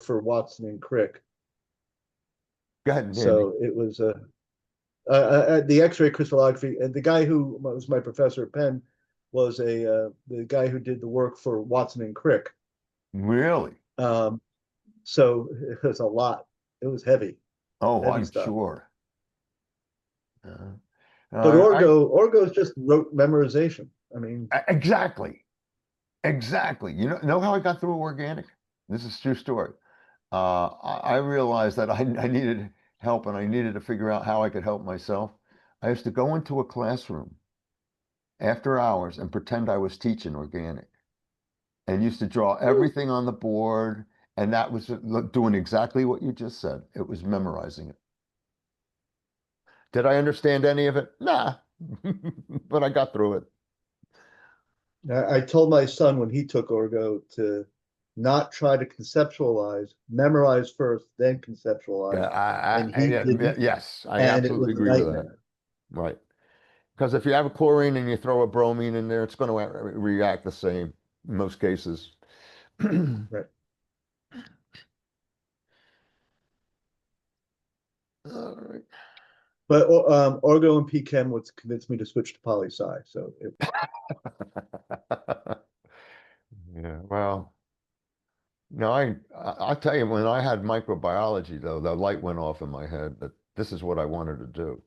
for Watson and Crick. Go ahead, Andy. So it was the X-ray crystallography, and the guy who was my professor at Penn was the guy who did the work for Watson and Crick. Really? So it was a lot. It was heavy. Oh, heavy I'm stuff. sure. But Orgo is just rote memorization. I mean, exactly. You know how I got through organic? This is a true story. I realized that I needed help, and I needed to figure out how I could help myself. I used to go into a classroom after hours and pretend I was teaching organic, and used to draw everything on the board, and that was doing exactly what you just said. It was memorizing it. Did I understand any of it? Nah, but I got through it. I told my son when he took Orgo to not try to conceptualize, memorize first, then conceptualize. Yeah, and he didn't. yes, I And it absolutely was a agree with that. nightmare. Right. Because if you have a chlorine and you throw a bromine in there, it's going to react the same in most cases. Right. All right. But Orgo and PChem would convince me to switch to poli-sci. So Yeah, well, no, I'll tell you, when I had microbiology, though, the light went off in my head that this is what I wanted to do.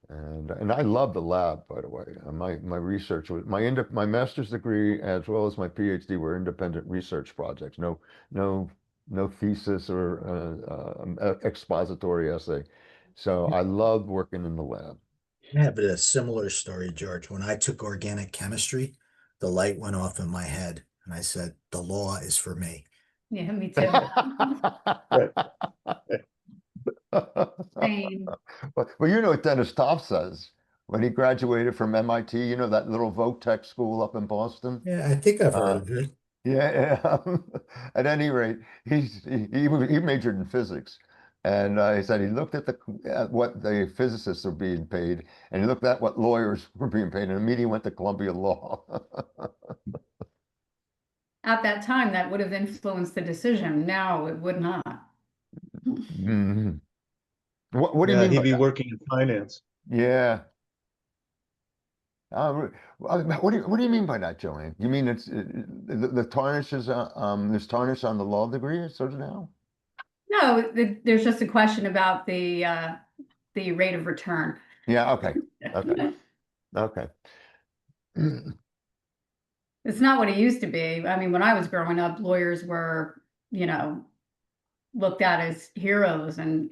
And I love the lab, by the way. My research was my master's degree as well as my PhD were independent research projects. No thesis or expository essay. So I loved working in the lab. I have a similar story, George. When I took organic chemistry, the light went off in my head, and I said, "The law is for me." Yeah, me too. right. Same. Well, you know what Dennis Toff says when he graduated from MIT, you know, that little Vo-Tech school up in Boston? Yeah, I think I've heard of it. Yeah. At any rate, he majored in physics. And he said he looked at what the physicists are being paid, and he looked at what lawyers were being paid, and immediately went to Columbia Law. At that time, that would have influenced the decision. Now it would not. Mhm. What do you Yeah, mean he'd by be that? working in finance. Yeah. What do you mean by that, Joanne? You mean it's the tarnish is there's tarnish on the law degree, sort of now? No, there's just a question about the rate of return. Yeah. Okay. Okay. It's not what it used to be. I mean, when I was growing up, lawyers were, looked at as heroes and,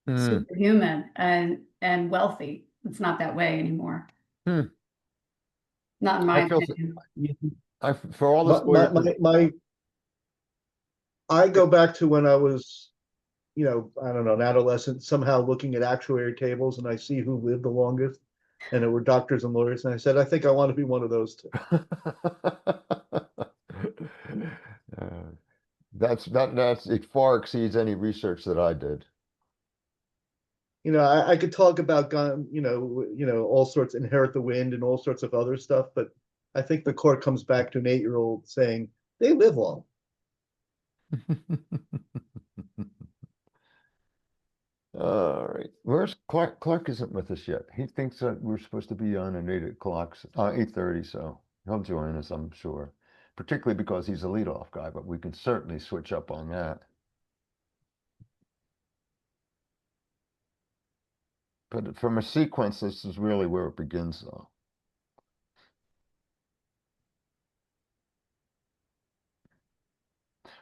superhuman and wealthy. It's not that way anymore. Not in my opinion. For all this lawyers, I go back to when I was, I don't know, an adolescent, somehow looking at actuary tables, and I see who lived the longest, and it were doctors and lawyers, and I said, I think I want to be one of those two. It far exceeds any research that I did. I could talk about all sorts, inherit the wind and all sorts of other stuff, but I think the court comes back to an 8-year-old saying they live long. All right. Where's Clark? Clark isn't with us yet. He thinks that we're supposed to be on at 8:00, 8:30, so he'll join us, I'm sure. Particularly because he's a leadoff guy, but we can certainly switch up on that. But from a sequence, this is really where it begins, though.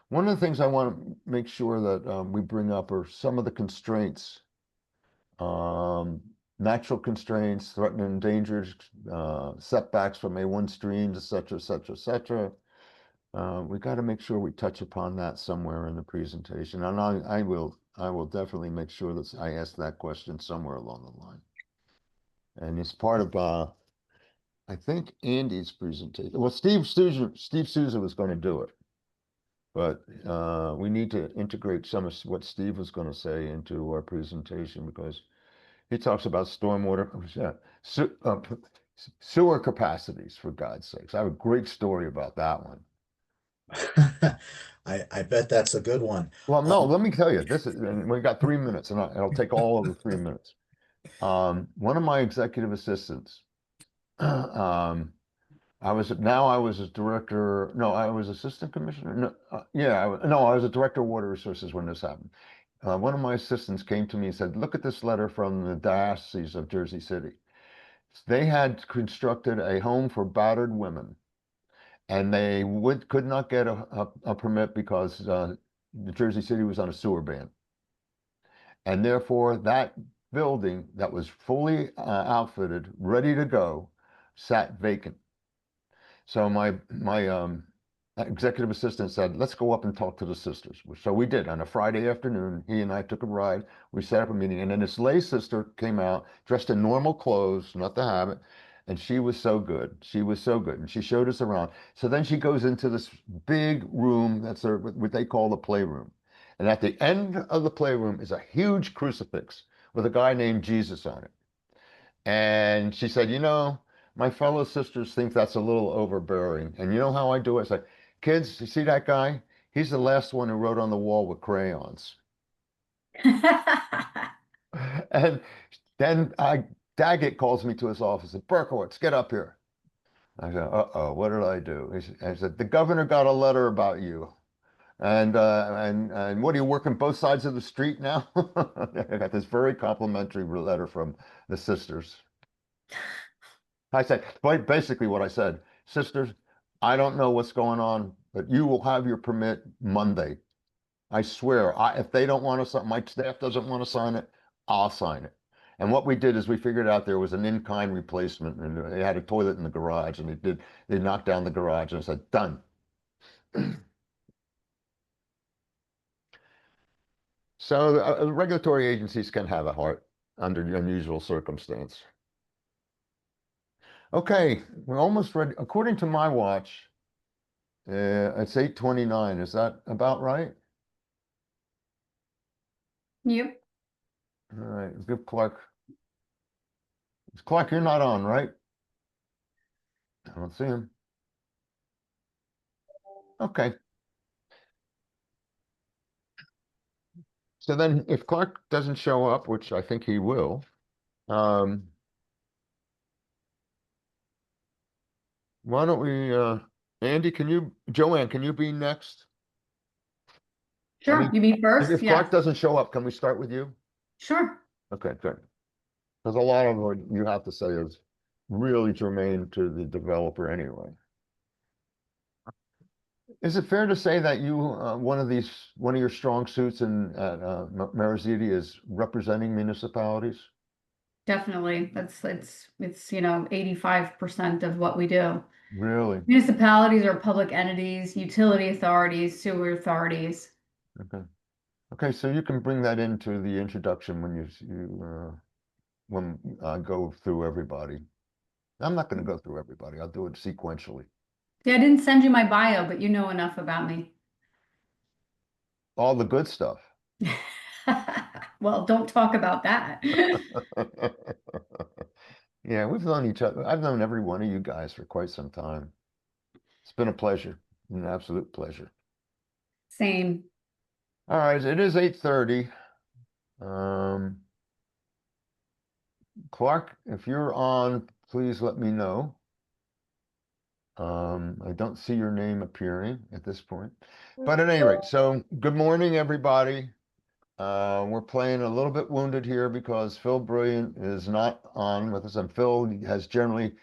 One of the things I want to make sure that we bring up are some of the constraints, natural constraints, threatened and endangered, setbacks from A1 streams, et cetera, et cetera, et cetera. We got to make sure we touch upon that somewhere in the presentation, and I will definitely make sure that I ask that question somewhere along the line. And it's part of I think Andy's presentation. Well, Steve Souza was going to do it, but we need to integrate some of what Steve was going to say into our presentation, because he talks about stormwater, sewer capacities, for God's sakes. I have a great story about that one. I bet that's a good one. Well, no, let me tell you, this is, and we got 3 minutes and I'll take all of the 3 minutes. One of my executive assistants, I was a director, no, I was assistant commissioner. No, no, I was a director of water resources when this happened. One of my assistants came to me and said, look at this letter from the Diocese of Jersey City. They had constructed a home for battered women, and they could not get a permit because Jersey City was on a sewer ban. And therefore, that building that was fully outfitted, ready to go, sat vacant. So my executive assistant said, let's go up and talk to the sisters. So we did. On a Friday afternoon, he and I took a ride. We set up a meeting, and then this lay sister came out dressed in normal clothes, not the habit, and she was so good. She was so good, and she showed us around. So then she goes into this big room that's what they call the playroom. And at the end of the playroom is a huge crucifix with a guy named Jesus on it. And she said, you know, my fellow sisters think that's a little overbearing. And you know how I do it? It's like, kids, you see that guy? He's the last one who wrote on the wall with crayons. And then Daggett calls me to his office and Berkowitz, get up here. I said, uh-oh, what did I do? I said, the governor got a letter about you. And what, are you working both sides of the street now? I got this very complimentary letter from the sisters. I said, basically what I said, sisters, I don't know what's going on, but you will have your permit Monday. I swear, if they don't want to sign, my staff doesn't want to sign it, I'll sign it. And what we did is we figured out there was an in-kind replacement, and they had a toilet in the garage, and they knocked down the garage, and I said, done. So regulatory agencies can have a heart under unusual circumstance. Okay, we're almost ready. According to my watch, it's 8:29. Is that about right? Yep. All right, give Clark. Clark, you're not on, right? I don't see him. Okay. So then if Clark doesn't show up, which I think he will, why don't we, Andy, Joanne, can you be next? Sure. You mean first? If Yeah. Clark doesn't show up, can we start with you? Sure. Okay, good. Because a lot of what you have to say is really germane to the developer anyway. Is it fair to say that you, one of your strong suits in Marizidi is representing municipalities? Definitely. It's 85% of what we do. Really? Municipalities are public entities, utility authorities, sewer authorities. Okay. Okay, so you can bring that into the introduction when I go through everybody. I'm not going to go through everybody. I'll do it sequentially. Yeah, I didn't send you my bio, but you know enough about me. All the good stuff. Well, don't talk about that. Yeah, we've known each other. I've known every one of you guys for quite some time. It's been a pleasure, an absolute pleasure. Same. All right, it is 8:30. Clark, if you're on, please let me know. I don't see your name appearing at this point. But at any rate, so good morning, everybody. We're playing a little bit wounded here because Phil Brilliant is not on with us, and Phil has generally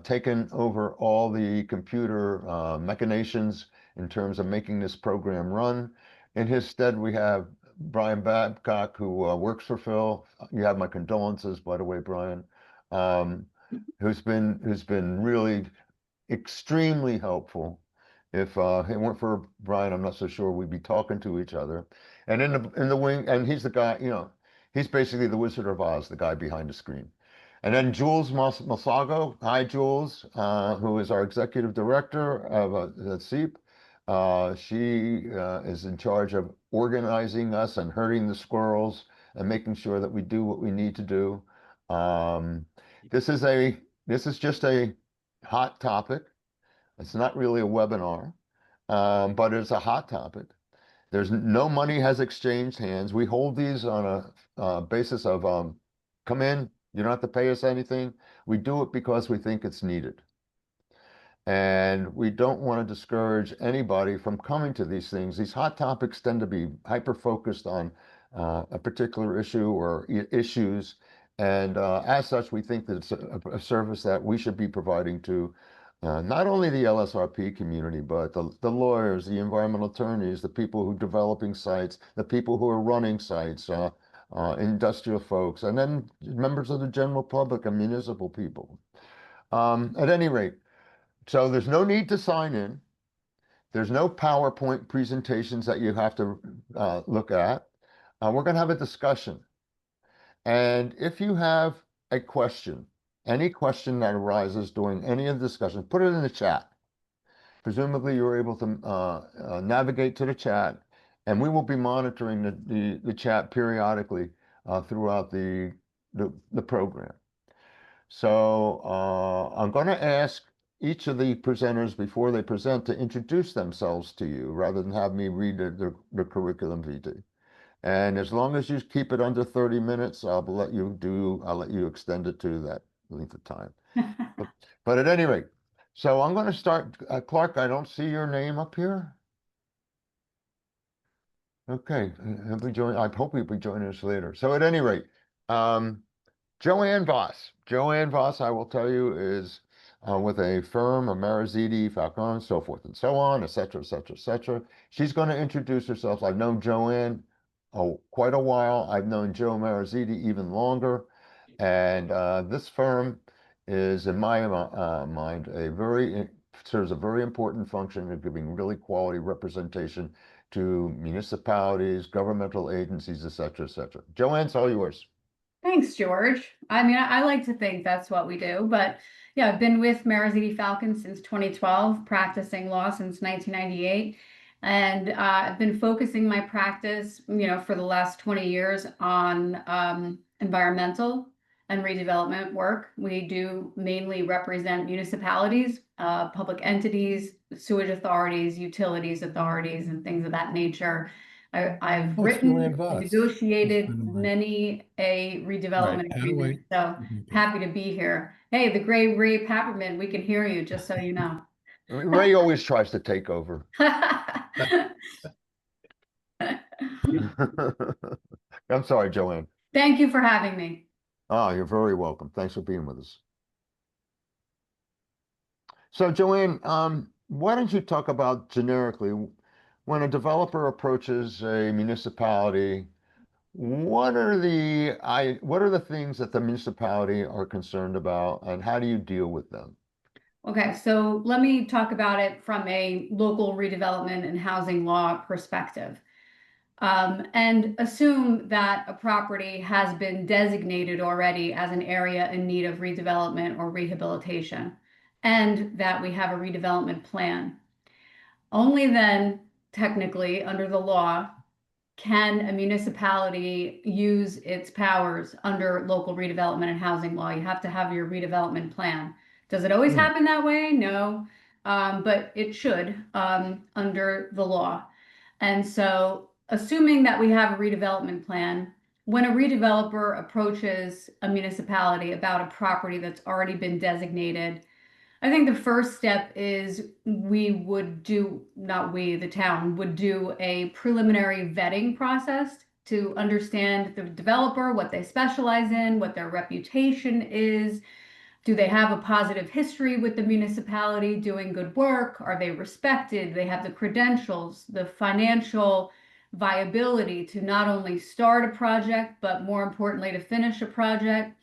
taken over all the computer machinations in terms of making this program run. In his stead, we have Brian Babcock, who works for Phil. You have my condolences, by the way, Brian, who's been really extremely helpful. If it weren't for Brian, I'm not so sure we'd be talking to each other. And in the wing, and he's the guy, he's basically the Wizard of Oz, the guy behind the screen. And then Jules Masago, hi Jules, who is our executive director of CEP. She is in charge of organizing us and herding the squirrels and making sure that we do what we need to do. This is just a hot topic. It's not really a webinar. but it's a hot topic. There's no money has exchanged hands. We hold these on a basis of come in, you don't have to pay us anything. We do it because we think it's needed. And we don't want to discourage anybody from coming to these things. These hot topics tend to be hyper-focused on a particular issue or issues. And as such, we think that it's a service that we should be providing to not only the LSRP community, but the lawyers, the environmental attorneys, the people who are developing sites, the people who are running sites, industrial folks, and then members of the general public and municipal people. At any rate, so there's no need to sign in. There's no PowerPoint presentations that you have to look at. We're going to have a discussion. And if you have a question, any question that arises during any of the discussions, put it in the chat. Presumably you're able to navigate to the chat, and we will be monitoring the chat periodically throughout the program. So I'm going to ask each of the presenters before they present to introduce themselves to you rather than have me read the curriculum vitae. And as long as you keep it under 30 minutes, I'll let you extend it to that length of time. But at any rate, so I'm going to start. Clark, I don't see your name up here. Okay, I hope you'll be joining us later. So at any rate, Joanne Vos. Joanne Vos, I will tell you, is with a firm of Marizidi, Falcon, so forth and so on, et cetera, et cetera, et cetera. She's going to introduce herself. I've known Joanne quite a while. I've known Joe Marizidi even longer. And this firm is, in my mind, serves a very important function of giving really quality representation to municipalities, governmental agencies, et cetera, et cetera. Joanne, it's all yours. Thanks, George. I mean, I like to think that's what we do, but yeah, I've been with Marizidi Falcon since 2012, practicing law since 1998. And I've been focusing my practice, for the last 20 years on environmental and redevelopment work. We do mainly represent municipalities, public entities, sewage authorities, utilities authorities, and things of that nature. I've written, negotiated many a redevelopment agreement, so happy to be here. Hey, the great Ray Papperman, we can hear you, just so you know. Ray always tries to take over. I'm sorry, Joanne. Thank you for having me. Oh, you're very welcome. Thanks for being with us. So, Joanne, why don't you talk about generically, when a developer approaches a municipality, what are the things that the municipality are concerned about, and how do you deal with them? Okay, so let me talk about it from a local redevelopment and housing law perspective. And assume that a property has been designated already as an area in need of redevelopment or rehabilitation, and that we have a redevelopment plan. Only then, technically, under the law, can a municipality use its powers under local redevelopment and housing law. You have to have your redevelopment plan. Does it always happen that way? No, but it should under the law. And so, assuming that we have a redevelopment plan, when a redeveloper approaches a municipality about a property that's already been designated, I think the first step is the town would do a preliminary vetting process to understand the developer, what they specialize in, what their reputation is. Do they have a positive history with the municipality doing good work? Are they respected? They have the credentials, the financial viability to not only start a project, but more importantly, to finish a project,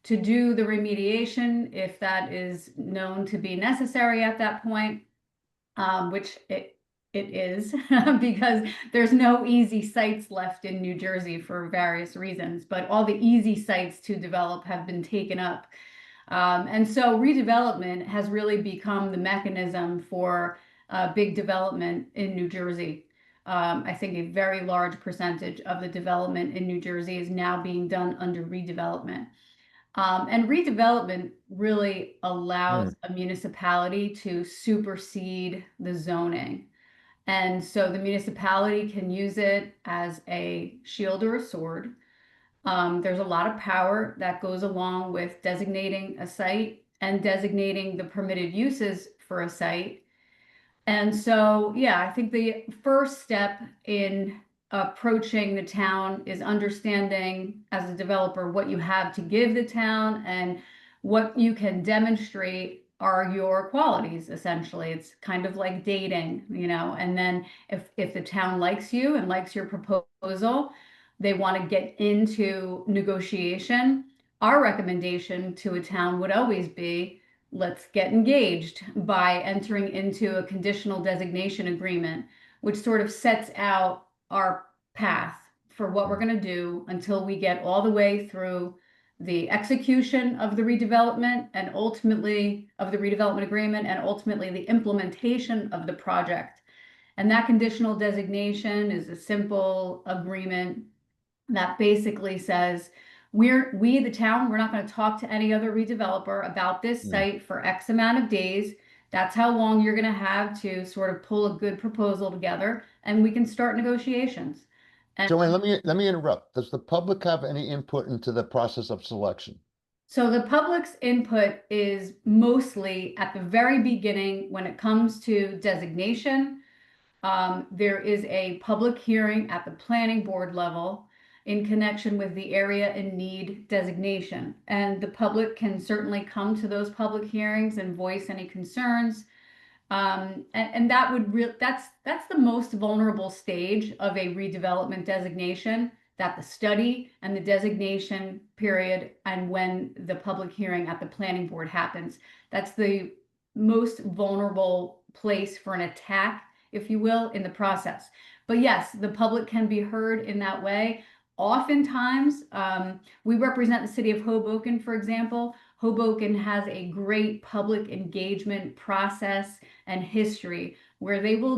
to do the remediation if that is known to be necessary at that point, which it is because there's no easy sites left in New Jersey for various reasons, but all the easy sites to develop have been taken up. And so redevelopment has really become the mechanism for big development in New Jersey. I think a very large percentage of the development in New Jersey is now being done under redevelopment. And redevelopment really allows a municipality to supersede the zoning. And so the municipality can use it as a shield or a sword. There's a lot of power that goes along with designating a site and designating the permitted uses for a site. And so, yeah, I think the first step in approaching the town is understanding as a developer what you have to give the town and what you can demonstrate are your qualities, essentially. It's kind of like dating, and then if the town likes you and likes your proposal, they want to get into negotiation. Our recommendation to a town would always be, let's get engaged by entering into a conditional designation agreement, which sort of sets out our path for what we're going to do until we get all the way through the execution of the redevelopment and ultimately of the redevelopment agreement and ultimately the implementation of the project. And that conditional designation is a simple agreement that basically says, we, the town, we're not going to talk to any other redeveloper about this site for X amount of days. That's how long you're going to have to sort of pull a good proposal together, and we can start negotiations. And Joanne, let me interrupt. Does the public have any input into the process of selection? so the public's input is mostly at the very beginning when it comes to designation. There is a public hearing at the planning board level in connection with the area in need designation. And the public can certainly come to those public hearings and voice any concerns. And that would that's the most vulnerable stage of a redevelopment designation, that the study and the designation period and when the public hearing at the planning board happens. That's the most vulnerable place for an attack, if you will, in the process. But yes, the public can be heard in that way. Oftentimes, we represent the city of Hoboken, for example. Hoboken has a great public engagement process and history where they will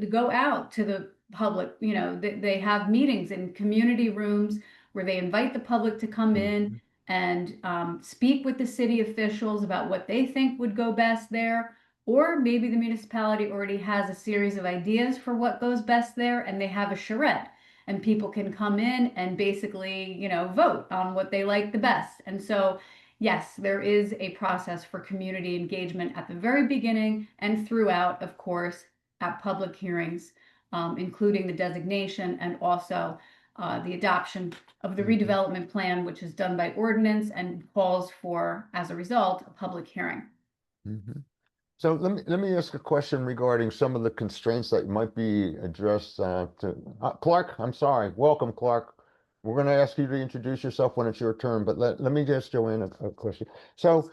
go out to the public. They have meetings in community rooms where they invite the public to come in and speak with the city officials about what they think would go best there. Or maybe the municipality already has a series of ideas for what goes best there, and they have a charrette, and people can come in and basically, vote on what they like the best. And so, yes, there is a process for community engagement at the very beginning and throughout, of course, at public hearings, including the designation and also the adoption of the redevelopment plan, which is done by ordinance and calls for, as a result, a public hearing. So let me ask a question regarding some of the constraints that might be addressed to Clark. I'm sorry. Welcome, Clark. We're going to ask you to introduce yourself when it's your turn, but let me ask Joanne a question. So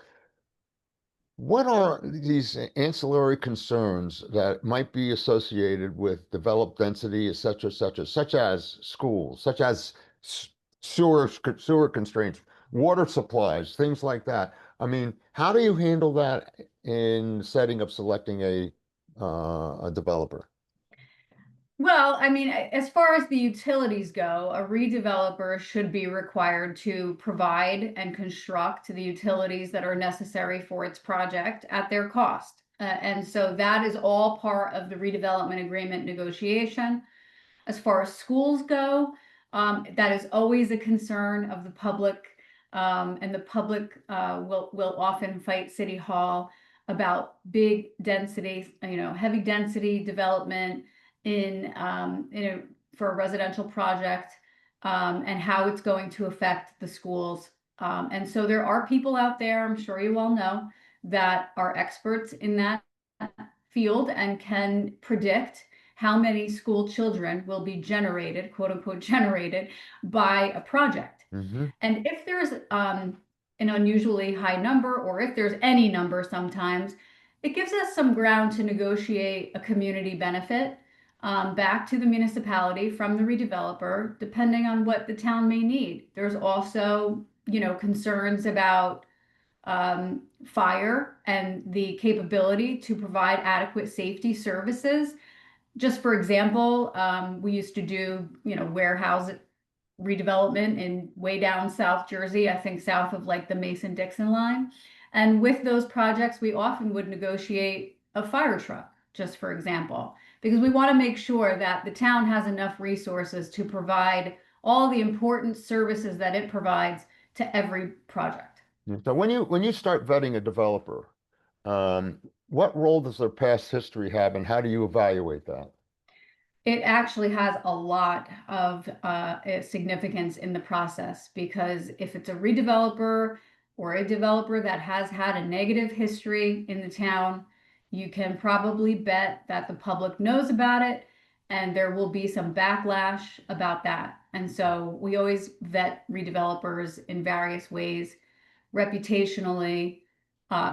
what are these ancillary concerns that might be associated with developed density, et cetera, such as schools, such as sewer constraints, water supplies, things like that? I mean, how do you handle that in setting of selecting a developer? Well, I mean, as far as the utilities go, a redeveloper should be required to provide and construct the utilities that are necessary for its project at their cost. And so that is all part of the redevelopment agreement negotiation. As far as schools go, that is always a concern of the public. And the public will often fight City Hall about big density, heavy density development for a residential project, and how it's going to affect the schools. And so there are people out there, I'm sure you all know, that are experts in that field and can predict how many school children will be generated, quote unquote, generated by a project. And if there's an unusually high number, or if there's any number sometimes, it gives us some ground to negotiate a community benefit back to the municipality from the redeveloper, depending on what the town may need. There's also, concerns about fire and the capability to provide adequate safety services. Just for example, we used to do, warehouse redevelopment in way down South Jersey, I think south of like the Mason-Dixon line. And with those projects, we often would negotiate a fire truck, just for example, because we want to make sure that the town has enough resources to provide all the important services that it provides to every project. So when you start vetting a developer, what role does their past history have, and how do you evaluate that? It actually has a lot of significance in the process, because if it's a redeveloper or a developer that has had a negative history in the town, you can probably bet that the public knows about it and there will be some backlash about that. And so we always vet redevelopers in various ways, reputationally,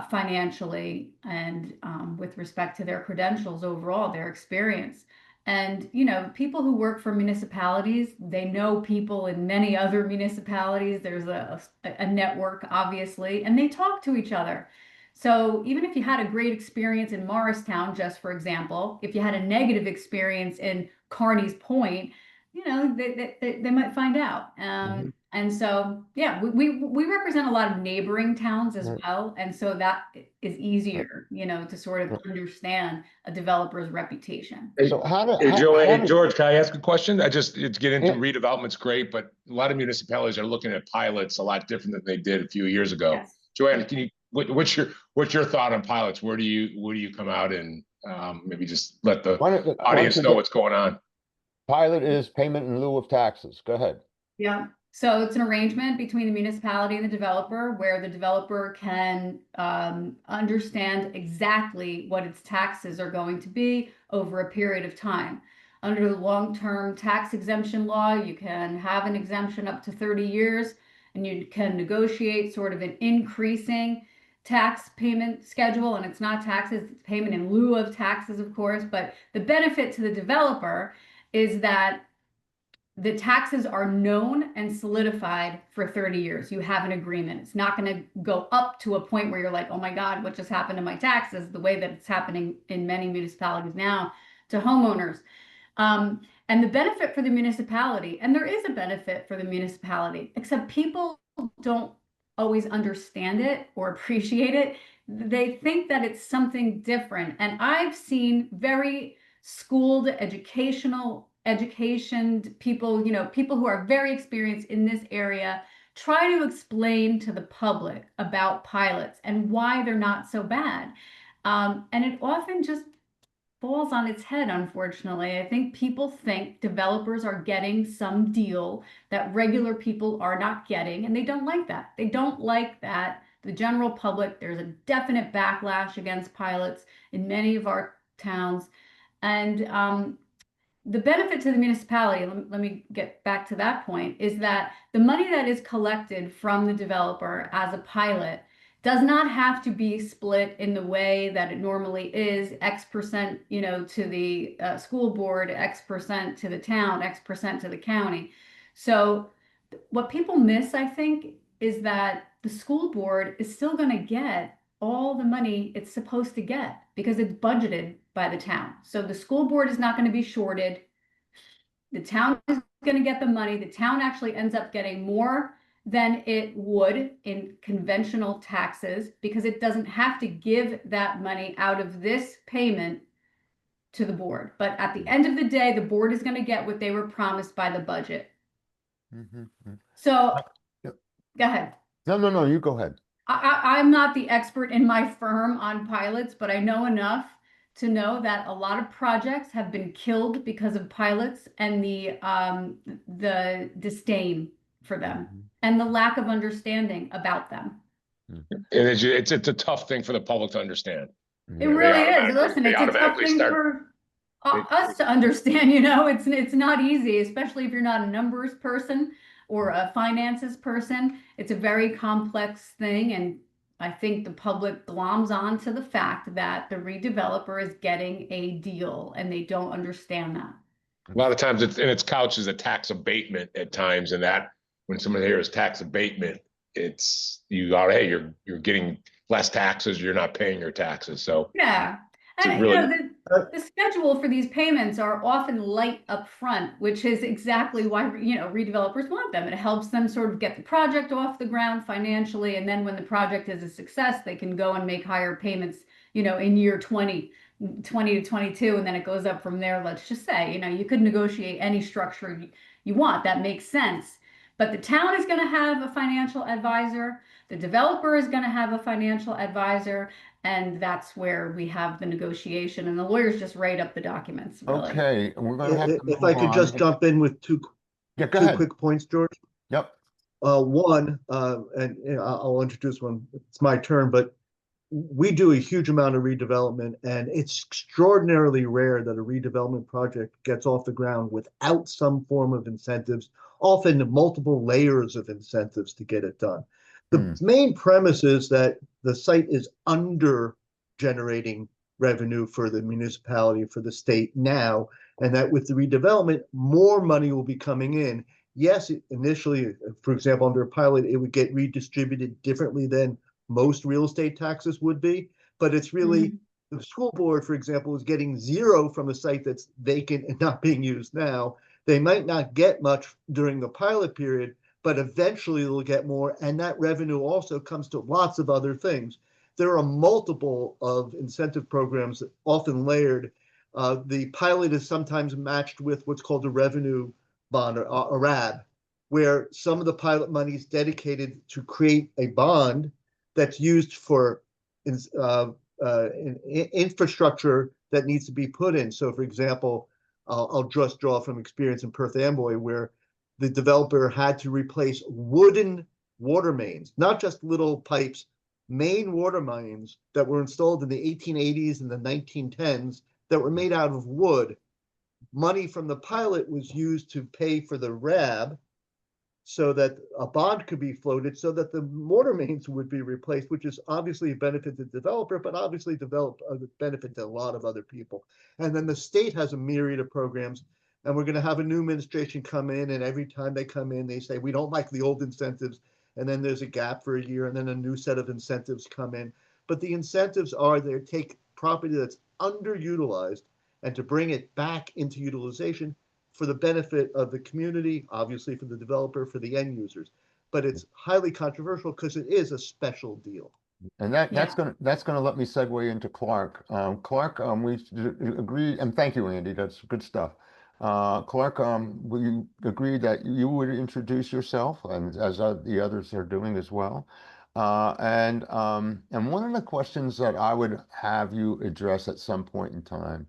financially, and with respect to their credentials overall, their experience. And, you know, people who work for municipalities, they know people in many other municipalities. There's a network, obviously, and they talk to each other. So even if you had a great experience in Morristown, just for example, if you had a negative experience in Carney's Point, you know, they might find out. And so, yeah, we represent a lot of neighboring towns as well. And so that is easier, you know, to sort of understand a developer's reputation. So Hey, George, can I ask a question? To get into redevelopment's great, but a lot of municipalities are looking at pilots a lot different than they did a few years ago. Yes. Joanne, what's your thought on pilots? Where do you come out and maybe just let the audience know what's going on? Pilot is payment in lieu of taxes. Go ahead. Yeah. So it's an arrangement between the municipality and the developer, where the developer can understand exactly what its taxes are going to be over a period of time. Under the long-term tax exemption law, you can have an exemption up to 30 years, and you can negotiate sort of an increasing tax payment schedule. And it's not taxes, it's payment in lieu of taxes, of course. But the benefit to the developer is that the taxes are known and solidified for 30 years. You have an agreement. It's not going to go up to a point where you're like, oh my God, what just happened to my taxes? The way that it's happening in many municipalities now to homeowners. And the benefit for the municipality, and there is a benefit for the municipality, except people don't always understand it or appreciate it. They think that it's something different. And I've seen very schooled, education people, you know, people who are very experienced in this area, try to explain to the public about pilots and why they're not so bad. And it often just falls on its head, unfortunately. I think people think developers are getting some deal that regular people are not getting, and they don't like that. They don't like that. The general public, there's a definite backlash against pilots in many of our towns. And the benefit to the municipality, let me get back to that point, is that the money that is collected from the developer as a pilot does not have to be split in the way that it normally is, X%, you know, to the school board, X% to the town, X% to the county. So what people miss, I think, is that the school board is still going to get all the money it's supposed to get because it's budgeted by the town. So the school board is not going to be shorted. The town is going to get the money. The town actually ends up getting more than it would in conventional taxes because it doesn't have to give that money out of this payment to the board. But at the end of the day, the board is going to get what they were promised by the budget. So go ahead. No, you go ahead. I'm not the expert in my firm on pilots, but I know enough to know that a lot of projects have been killed because of pilots and the disdain for them and the lack of understanding about them. It's a tough thing for the public to understand. It really is. Listen, it's a tough thing for us to understand, you know, it's not easy, especially if you're not a numbers person or a finances person. It's a very complex thing. And I think the public gloms on to the fact that the redeveloper is getting a deal and they don't understand that. A lot of times it's couched as a tax abatement at times, and that when someone hears tax abatement, it's hey, you're getting less taxes, you're not paying your taxes. So yeah. And really, you know, the schedule for these payments are often light up front, which is exactly why, you know, redevelopers want them. It helps them sort of get the project off the ground financially. And then when the project is a success, they can go and make higher payments, you know, in year 20, 20 to 22, and then it goes up from there. Let's just say, you could negotiate any structure you want. That makes sense. But the town is going to have a financial advisor. The developer is going to have a financial advisor. And that's where we have the negotiation. And the lawyers just write up the documents, really. Okay, we're gonna have to If move I could just on. jump in with Yeah, go two ahead. quick points, George. Yep. One, and I'll introduce one. It's my turn, but we do a huge amount of redevelopment, and it's extraordinarily rare that a redevelopment project gets off the ground without some form of incentives, often multiple layers of incentives to get it done. The main premise is that the site is under generating revenue for the municipality, for the state now, and that with the redevelopment, more money will be coming in. Yes, initially, for example, under a pilot, it would get redistributed differently than most real estate taxes would be, but it's really the school board, for example, is getting zero from a site that's vacant and not being used now. They might not get much during the pilot period, but eventually they'll get more, and that revenue also comes to lots of other things. There are multiple of incentive programs, often layered. The pilot is sometimes matched with what's called a revenue bond, or a RAB, where some of the pilot money is dedicated to create a bond that's used for infrastructure that needs to be put in. So, for example, I'll just draw from experience in Perth Amboy, where the developer had to replace wooden water mains, not just little pipes, main water mains that were installed in the 1880s and the 1910s that were made out of wood. Money from the pilot was used to pay for the RAB so that a bond could be floated so that the water mains would be replaced, which is obviously a benefit to the developer, but obviously a benefit to a lot of other people. And then the state has a myriad of programs, and we're going to have a new administration come in, and every time they come in, they say, we don't like the old incentives. And then there's a gap for a year, and then a new set of incentives come in. But the incentives are there to take property that's underutilized and to bring it back into utilization for the benefit of the community, obviously for the developer, for the end users. But it's highly controversial because it is a special deal. And that's gonna let me segue into Clark. Clark, we agree, and thank you, Andy. That's good stuff. Clark, will you agree that you would introduce yourself, and as the others are doing as well? And one of the questions that I would have you address at some point in time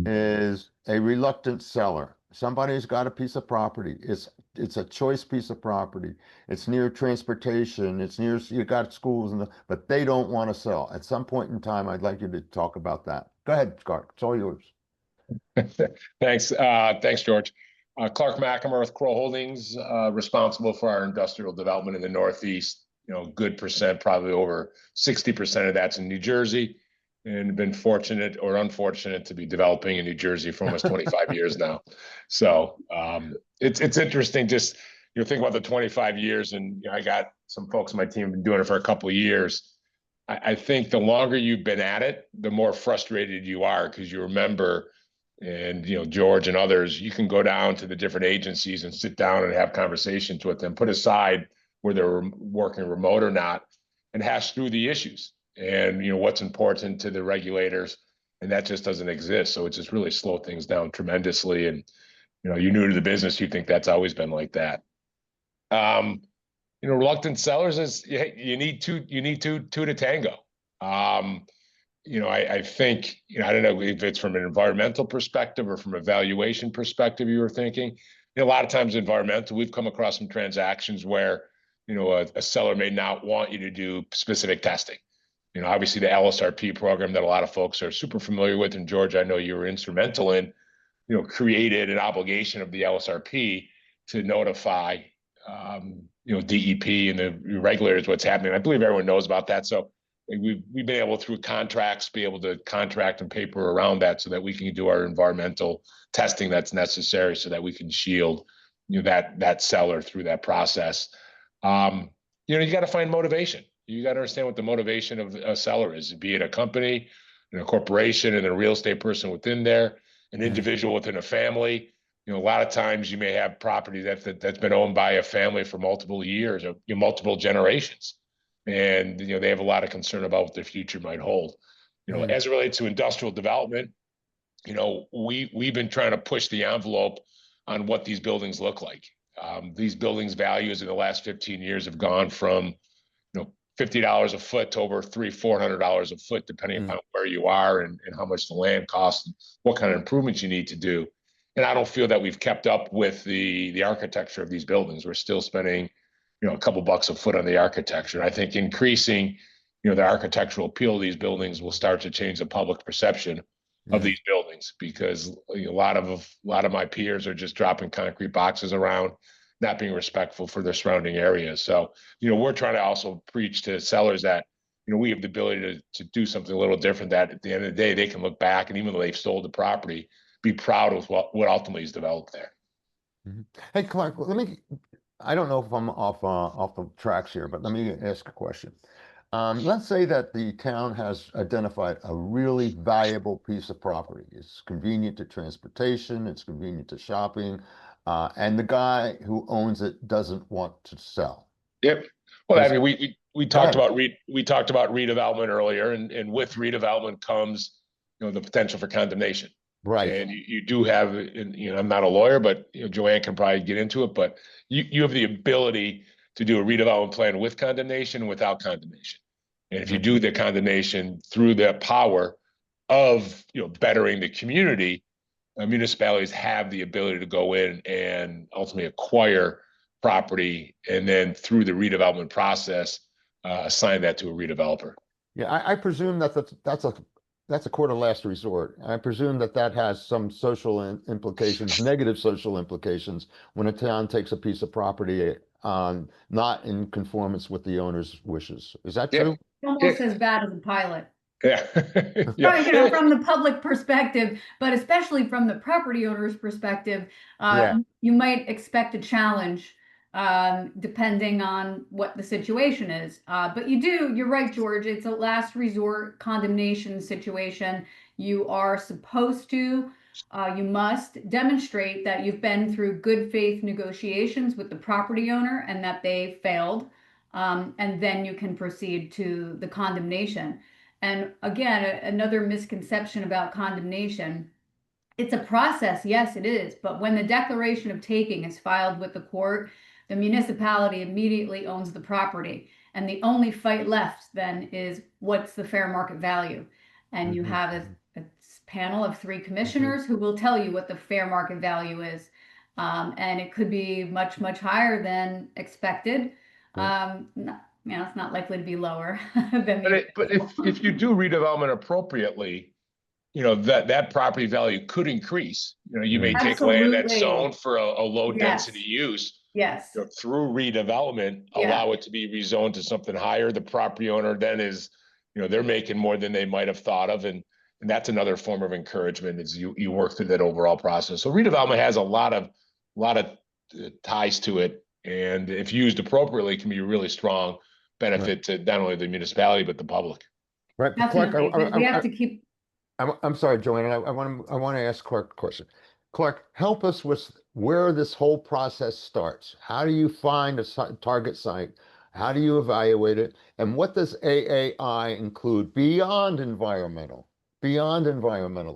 is a reluctant seller. Somebody's got a piece of property. It's a choice piece of property. It's near transportation. It's near, you got schools, but they don't want to sell. At some point in time, I'd like you to talk about that. Go ahead, Clark. It's all yours. Thanks. Thanks, George. Clark Machemer with Crow Holdings, responsible for our industrial development in the Northeast. Good percent, probably over 60% of that's in New Jersey, and been fortunate or unfortunate to be developing in New Jersey for almost 25 years now. So it's interesting. Just think about the 25 years, and I got some folks on my team been doing it for a couple of years. I think the longer you've been at it, the more frustrated you are, because you remember, and George and others, you can go down to the different agencies and sit down and have conversations with them, put aside whether they're working remote or not, and hash through the issues and what's important to the regulators, and that just doesn't exist. So it just really slowed things down tremendously. And you're new to the business, you think that's always been like that. Reluctant sellers is you need two to tango. I think I don't know if it's from an environmental perspective or from a valuation perspective you were thinking. A lot of times environmental, we've come across some transactions where a seller may not want you to do specific testing. Obviously the LSRP program that a lot of folks are super familiar with, and George, I know you were instrumental in, created an obligation of the LSRP to notify, DEP and the regulators what's happening. I believe everyone knows about that. So we've been able, through contracts, be able to contract and paper around that so that we can do our environmental testing that's necessary so that we can shield, that seller through that process. You got to find motivation. You got to understand what the motivation of a seller is, be it a company, a corporation, and a real estate person within there, an individual within a family. A lot of times you may have property that's been owned by a family for multiple years or multiple generations, and they have a lot of concern about what their future might hold. You know, as it relates to industrial development, you know, we've been trying to push the envelope on what these buildings look like. These buildings values in the last 15 years have gone from, you know, $50 a foot to over $400 a foot, depending upon where you are and how much the land costs and what kind of improvements you need to do. And I don't feel that we've kept up with the architecture of these buildings. We're still spending, you know, a couple bucks a foot on the architecture. And I think increasing, you know, the architectural appeal of these buildings will start to change the public perception of these buildings, because a lot of my peers are just dropping concrete boxes around, not being respectful for their surrounding areas. So, you know, we're trying to also preach to sellers that, you know, we have the ability to do something a little different, that at the end of the day, they can look back and even though they've sold the property, be proud of what ultimately is developed there. Hey, Clark, I don't know if I'm off the tracks here, but let me ask a question. Let's say that the town has identified a really valuable piece of property. It's convenient to transportation, it's convenient to shopping, and the guy who owns it doesn't want to sell. Yep. Well, I mean, we talked about redevelopment earlier, and with redevelopment comes, you know, the potential for condemnation. Right. And you do have, and, you know, I'm not a lawyer, but, you know, Joanne can probably get into it, but you have the ability to do a redevelopment plan with condemnation and without condemnation. And if you do the condemnation through the power of, you know, bettering the community, municipalities have the ability to go in and ultimately acquire property, and then through the redevelopment process, assign that to a redeveloper. Yeah, I presume that's a court of last resort. I presume that has some social implications, negative social implications, when a town takes a piece of property not in conformance with the owner's wishes. Is that true? Almost as bad as a pilot. Yeah. Right, you know, from the public perspective, but especially from the property owner's perspective, you might expect a challenge depending on what the situation is. But you're right, George, it's a last resort condemnation situation. You are supposed to, you must demonstrate that you've been through good faith negotiations with the property owner and that they failed. And then you can proceed to the condemnation. And again, another misconception about condemnation, it's a process, yes, it is, but when the declaration of taking is filed with the court, the municipality immediately owns the property. And the only fight left then is what's the fair market value. And you have a panel of 3 commissioners who will tell you what the fair market value is. And it could be much, much higher than expected. It's not likely to be lower than but if you do redevelopment appropriately, you know, that property value could increase. You know, you may take land that's zoned for a low density use. Yes. You know, through redevelopment, allow it to be rezoned to something higher. The property owner then is, you know, they're making more than they might have thought of. And that's another form of encouragement as you work through that overall process. So redevelopment has a lot of ties to it. And if used appropriately, can be a really strong benefit to not only the municipality, but the public. Right. Definitely. Clark, we have to keep. I'm sorry, Joanne, I want to ask Clark a question. Clark, help us with where this whole process starts. How do you find a target site? How do you evaluate it? And what does AAI include beyond environmental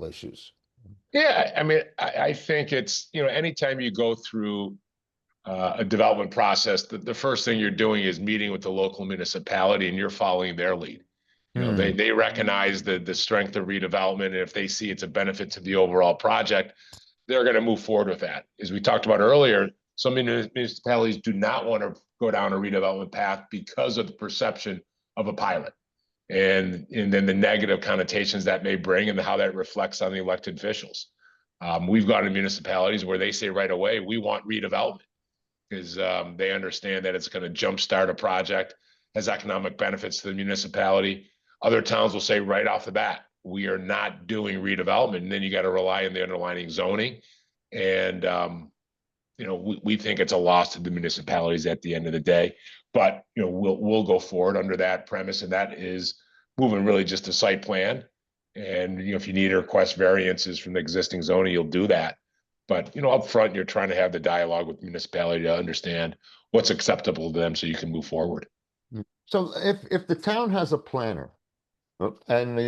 issues? Yeah, I mean, I think it's, you know, anytime you go through a development process, the first thing you're doing is meeting with the local municipality and you're following their lead. You know, they recognize the strength of redevelopment, and if they see it's a benefit to the overall project, they're going to move forward with that. As we talked about earlier, some municipalities do not want to go down a redevelopment path because of the perception of a pilot, and then the negative connotations that may bring and how that reflects on the elected officials. We've gone to municipalities where they say right away, we want redevelopment, because they understand that it's going to jumpstart a project, has economic benefits to the municipality. Other towns will say right off the bat, we are not doing redevelopment. And then you got to rely on the underlying zoning. And, you know, we think it's a loss to the municipalities at the end of the day. But, you know, we'll go forward under that premise. And that is moving really just a site plan. And, you know, if you need to request variances from the existing zoning, you'll do that. But, you know, up front, you're trying to have the dialogue with the municipality to understand what's acceptable to them so you can move forward. So if the town has a planner And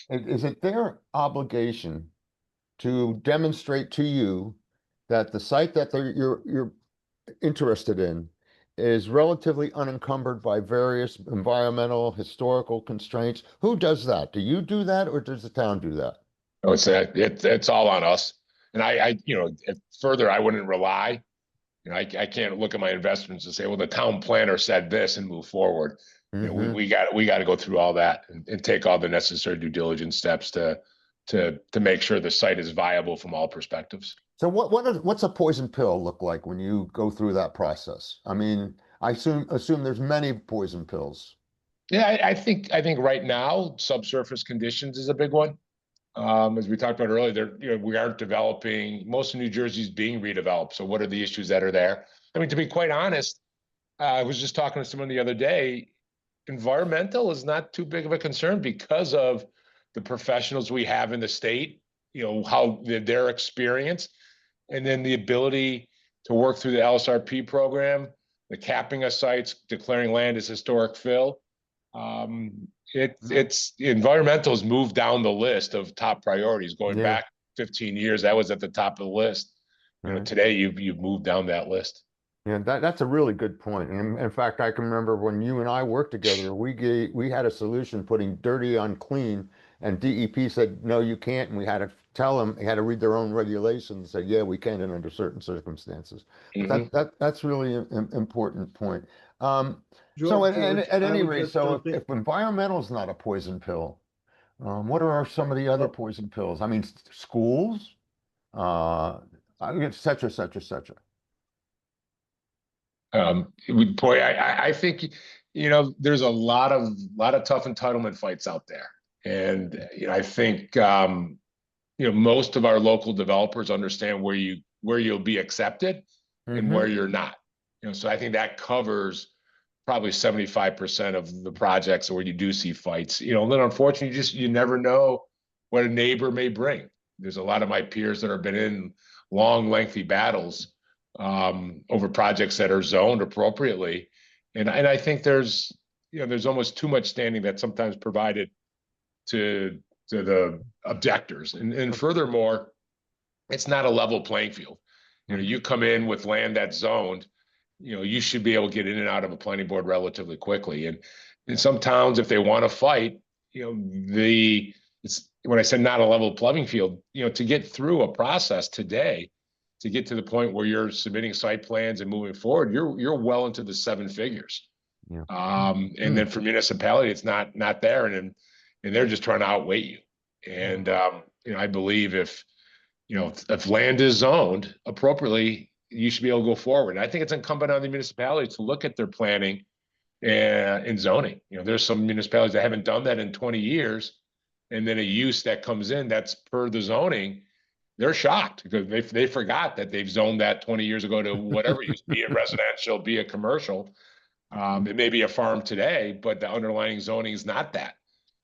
is it their obligation to demonstrate to you that the site that you're interested in is relatively unencumbered by various environmental, historical constraints? Who does that? Do you do that, or does the town do that? Oh, it's all on us. And further, I wouldn't rely. I can't look at my investments and say, well, the town planner said this and move forward. We got to go through all that and take all the necessary due diligence steps to make sure the site is viable from all perspectives. So what's a poison pill look like when you go through that process? I mean, I assume there's many poison pills. Yeah, I think right now subsurface conditions is a big one. As we talked about earlier, we aren't developing. Most of New Jersey's being redeveloped. So what are the issues that are there? I mean, to be quite honest, I was just talking to someone the other day. Environmental is not too big of a concern because of the professionals we have in the state, how their experience, and then the ability to work through the LSRP program, the capping of sites, declaring land as historic fill. It's environmental has moved down the list of top priorities going back 15 years. That was at the top of the list. Today you've moved down that list. Yeah, that's a really good point. And in fact, I can remember when you and I worked together, we had a solution putting dirty on clean, and DEP said, no, you can't. And we had to tell them, they had to read their own regulations and say, yeah, we can, and under certain circumstances. That's really an important point. So at any rate, so if environmental is not a poison pill, what are some of the other poison pills? I mean, schools, et cetera, et cetera, et cetera. I think there's a lot of tough entitlement fights out there, and I think most of our local developers understand where you'll be accepted and where you're not. So I think that covers probably 75% of the projects where you do see fights. Then unfortunately, you never know what a neighbor may bring. There's a lot of my peers that have been in long, lengthy battles over projects that are zoned appropriately, and I think there's almost too much standing that's sometimes provided to the objectors, and furthermore, it's not a level playing field. You come in with land that's zoned, you should be able to get in and out of a planning board relatively quickly. And in some towns, if they want to fight, it's when I said not a level playing field, to get through a process today, to get to the point where you're submitting site plans and moving forward, you're well into the 7 figures. And then for municipality, it's not there, and they're just trying to outweigh you. And I believe if land is zoned appropriately, you should be able to go forward. And I think it's incumbent on the municipality to look at their planning and zoning. There's some municipalities that haven't done that in 20 years, and then a use that comes in that's per the zoning, they're shocked because they forgot that they've zoned that 20 years ago to whatever use, be it residential, be it commercial. It may be a farm today, but the underlying zoning is not that.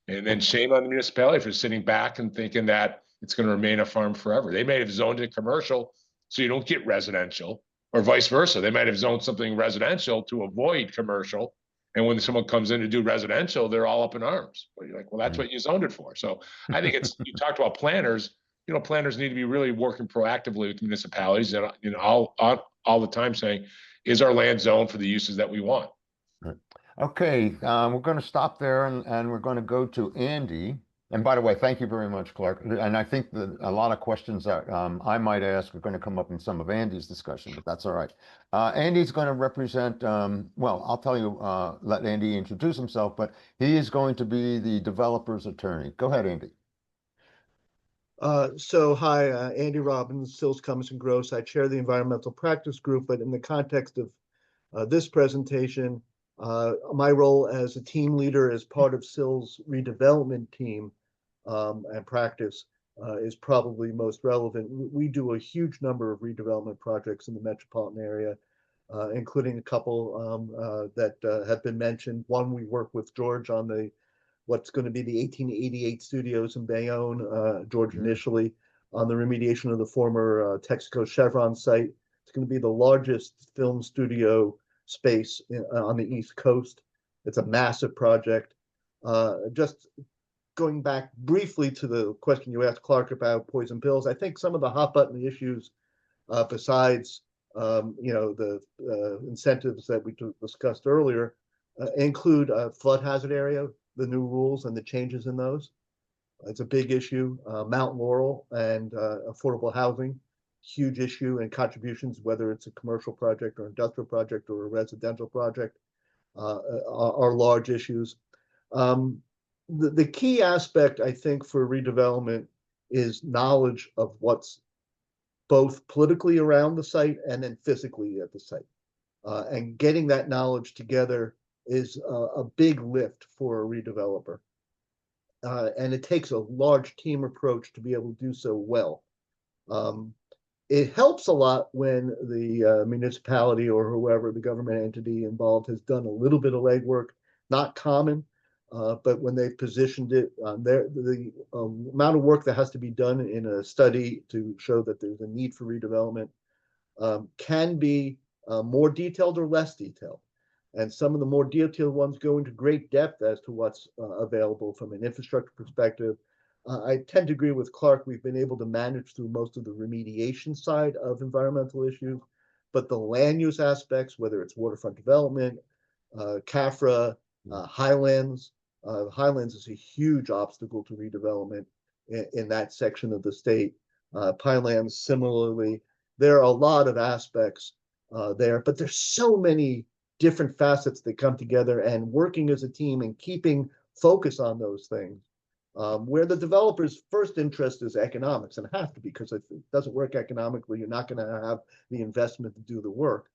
And then shame on the municipality for sitting back and thinking that it's going to remain a farm forever. They may have zoned it commercial so you don't get residential, or vice versa. They might have zoned something residential to avoid commercial. And when someone comes in to do residential, they're all up in arms. But you're like, well, that's what you zoned it for. So I think you talked about planners. Planners need to be really working proactively with municipalities and all the time saying, is our land zoned for the uses that we want? Okay, we're going to stop there and we're going to go to Andy. And by the way, thank you very much, Clark. And I think that a lot of questions that I might ask are going to come up in some of Andy's discussion, but that's all right. Andy's going to represent, well, I'll tell you, let Andy introduce himself, but he is going to be the developer's attorney. Go ahead, Andy. Hi, Andy Robbins, Sills, Cummins and Gross. I chair the environmental practice group, but in the context of this presentation, my role as a team leader as part of Sills' redevelopment team and practice is probably most relevant. We do a huge number of redevelopment projects in the metropolitan area, including a couple that have been mentioned. One, we work with George on what's going to be the 1888 studios in Bayonne, George initially, on the remediation of the former Texaco Chevron site. It's going to be the largest film studio space on the East Coast. It's a massive project. Just going back briefly to the question you asked Clark about poison pills, I think some of the hot button issues, besides the incentives that we discussed earlier, include flood hazard area, the new rules and the changes in those. It's a big issue. Mount Laurel and affordable housing, huge issue, and contributions, whether it's a commercial project or industrial project or a residential project, are large issues. The key aspect, I think, for redevelopment is knowledge of what's both politically around the site and then physically at the site. And getting that knowledge together is a big lift for a redeveloper. And it takes a large team approach to be able to do so well. It helps a lot when the municipality or whoever, the government entity involved, has done a little bit of legwork. Not common, but when they've positioned it, the amount of work that has to be done in a study to show that there's a need for redevelopment can be more detailed or less detailed. And some of the more detailed ones go into great depth as to what's available from an infrastructure perspective. I tend to agree with Clark. We've been able to manage through most of the remediation side of environmental issues, but the land use aspects, whether it's waterfront development, CAFRA, Highlands. Highlands is a huge obstacle to redevelopment in that section of the state. Pinelands, similarly. There are a lot of aspects there, but there's so many different facets that come together, and working as a team and keeping focus on those things, where the developer's first interest is economics, and have to be, because if it doesn't work economically, you're not going to have the investment to do the work.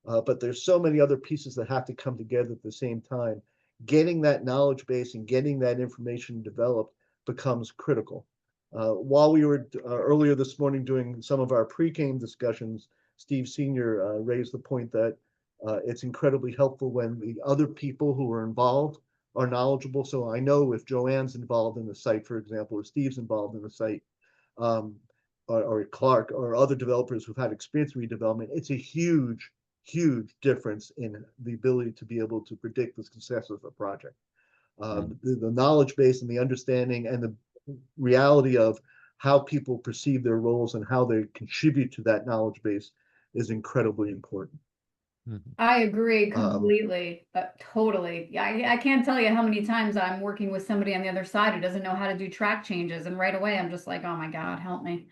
But there's so many other pieces that have to come together at the same time. Getting that knowledge base and getting that information developed becomes critical. While we were earlier this morning doing some of our pre-game discussions, Steve Sr. Raised the point that it's incredibly helpful when the other people who are involved are knowledgeable. So I know if Joanne's involved in the site, for example, or Steve's involved in the site, or Clark or other developers who've had experience in redevelopment, it's a huge difference in the ability to be able to predict the success of a project. The knowledge base and the understanding and the reality of how people perceive their roles and how they contribute to that knowledge base is incredibly important. I agree completely, totally. I can't tell you how many times I'm working with somebody on the other side who doesn't know how to do track changes, and right away I'm just like, oh my God, help me.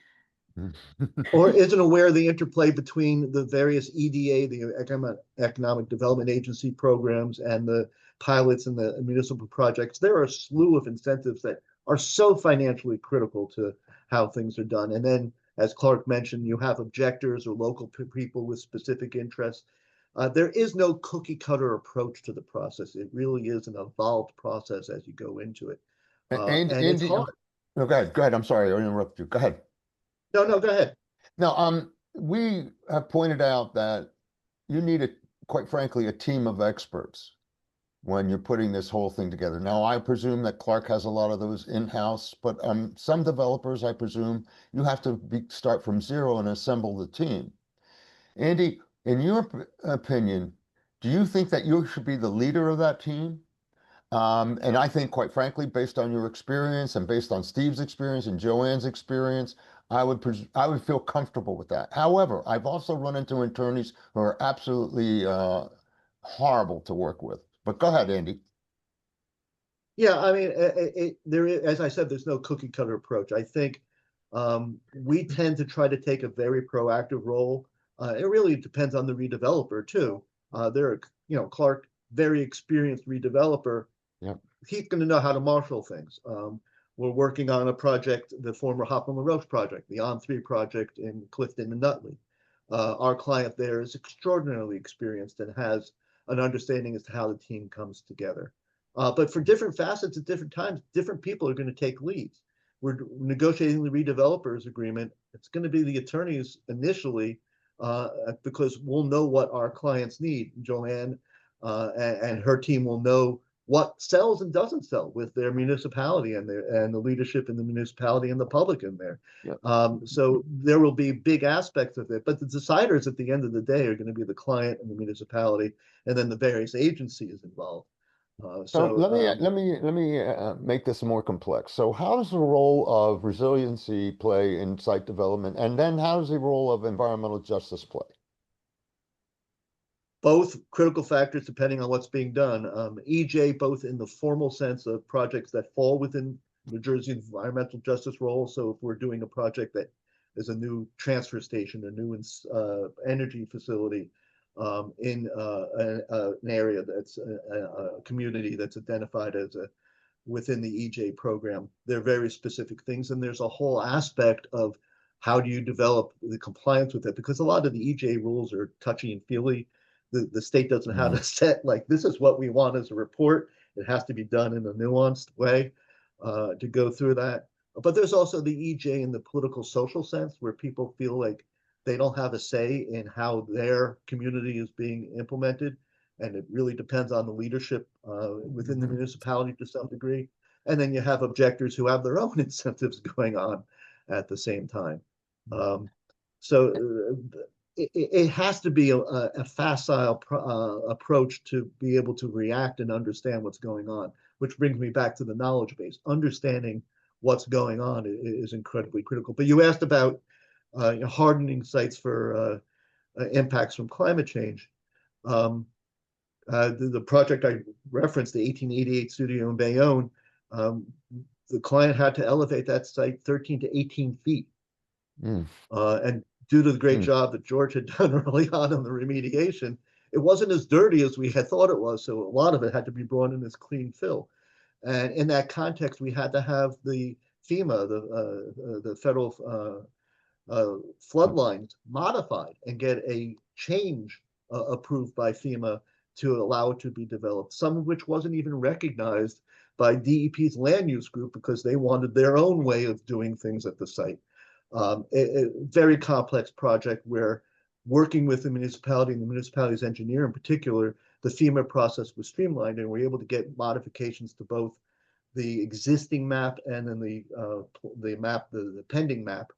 Or isn't aware of the interplay between the various EDA, the Economic Development Agency programs, and the pilots and the municipal projects. There are a slew of incentives that are so financially critical to how things are done. And then, as Clark mentioned, you have objectors or local people with specific interests. There is no cookie cutter approach to the process. It really is an evolved process as you go into it. And it's hard. No, go ahead. I'm sorry, I interrupted you. Go ahead. No, go ahead. Now, we have pointed out that you need, quite frankly, a team of experts when you're putting this whole thing together. Now, I presume that Clark has a lot of those in-house, but some developers, I presume, you have to start from zero and assemble the team. Andy, in your opinion, do you think that you should be the leader of that team? And I think, quite frankly, based on your experience and based on Steve's experience and Joanne's experience, I would feel comfortable with that. However, I've also run into attorneys who are absolutely horrible to work with. But go ahead, Andy. Yeah, I mean, there is, as I said, there's no cookie cutter approach. I think we tend to try to take a very proactive role. It really depends on the redeveloper too. Clark, very experienced redeveloper. Yep. He's going to know how to marshal things. We're working on a project, the former Hoffman LaRoche project, the On3 project in Clifton and Nutley. Our client there is extraordinarily experienced and has an understanding as to how the team comes together. But for different facets at different times, different people are going to take leads. We're negotiating the redevelopers agreement. It's going to be the attorneys initially, because we'll know what our clients need. Joanne and her team will know what sells and doesn't sell with their municipality and the leadership in the municipality and the public in there. Yep. So there will be big aspects of it, but the deciders at the end of the day are going to be the client and the municipality, and then the various agencies involved. So let So, me make this more complex. So how does the role of resiliency play in site development? And then how does the role of environmental justice play? both critical factors depending on what's being done. EJ, both in the formal sense of projects that fall within New Jersey environmental justice role. So if we're doing a project that is a new transfer station, a new energy facility in an area that's a community that's identified as a within the EJ program, they're very specific things, and there's a whole aspect of how do you develop the compliance with it, because a lot of the EJ rules are touchy and feely. The state doesn't have to set like, this is what we want as a report. It has to be done in a nuanced way to go through that. But there's also the EJ in the political social sense, where people feel like they don't have a say in how their community is being implemented. And it really depends on the leadership within the municipality to some degree. And then you have objectors who have their own incentives going on at the same time. So it has to be a facile approach to be able to react and understand what's going on, which brings me back to the knowledge base. Understanding what's going on is incredibly critical. But you asked about hardening sites for impacts from climate change. The project I referenced, the 1888 studio in Bayonne, the client had to elevate that site 13 to 18 feet. And due to the great job that George had done early on in the remediation, it wasn't as dirty as we had thought it was. So a lot of it had to be brought in as clean fill. And in that context, we had to have the FEMA, the federal flood lines modified and get a change approved by FEMA to allow it to be developed, some of which wasn't even recognized by DEP's land use group because they wanted their own way of doing things at the site. A very complex project where working with the municipality and the municipality's engineer in particular, the FEMA process was streamlined and we're able to get modifications to both the existing map and then the pending map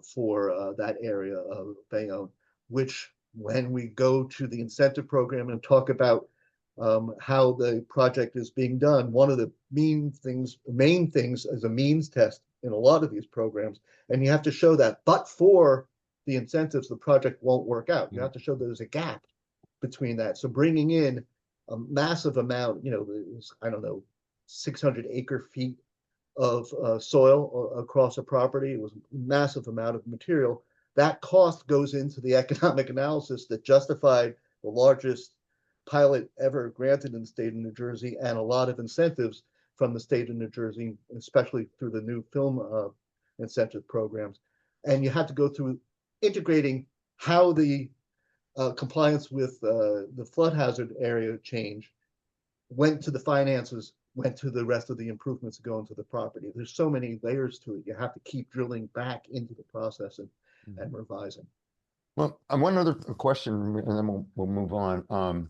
for that area of Bayonne, which when we go to the incentive program and talk about how the project is being done, one of the main things is a means test in a lot of these programs. And you have to show that, but for the incentives, the project won't work out. You have to show there's a gap between that. So bringing in a massive amount, I don't know, 600 acre feet of soil across a property. It was a massive amount of material. That cost goes into the economic analysis that justified the largest pilot ever granted in the state of New Jersey and a lot of incentives from the state of New Jersey, especially through the new film incentive programs. And you had to go through integrating how the compliance with the flood hazard area change went to the finances, went to the rest of the improvements that go into the property. There's so many layers to it. You have to keep drilling back into the process and revising. Well, one other question, and then we'll move on.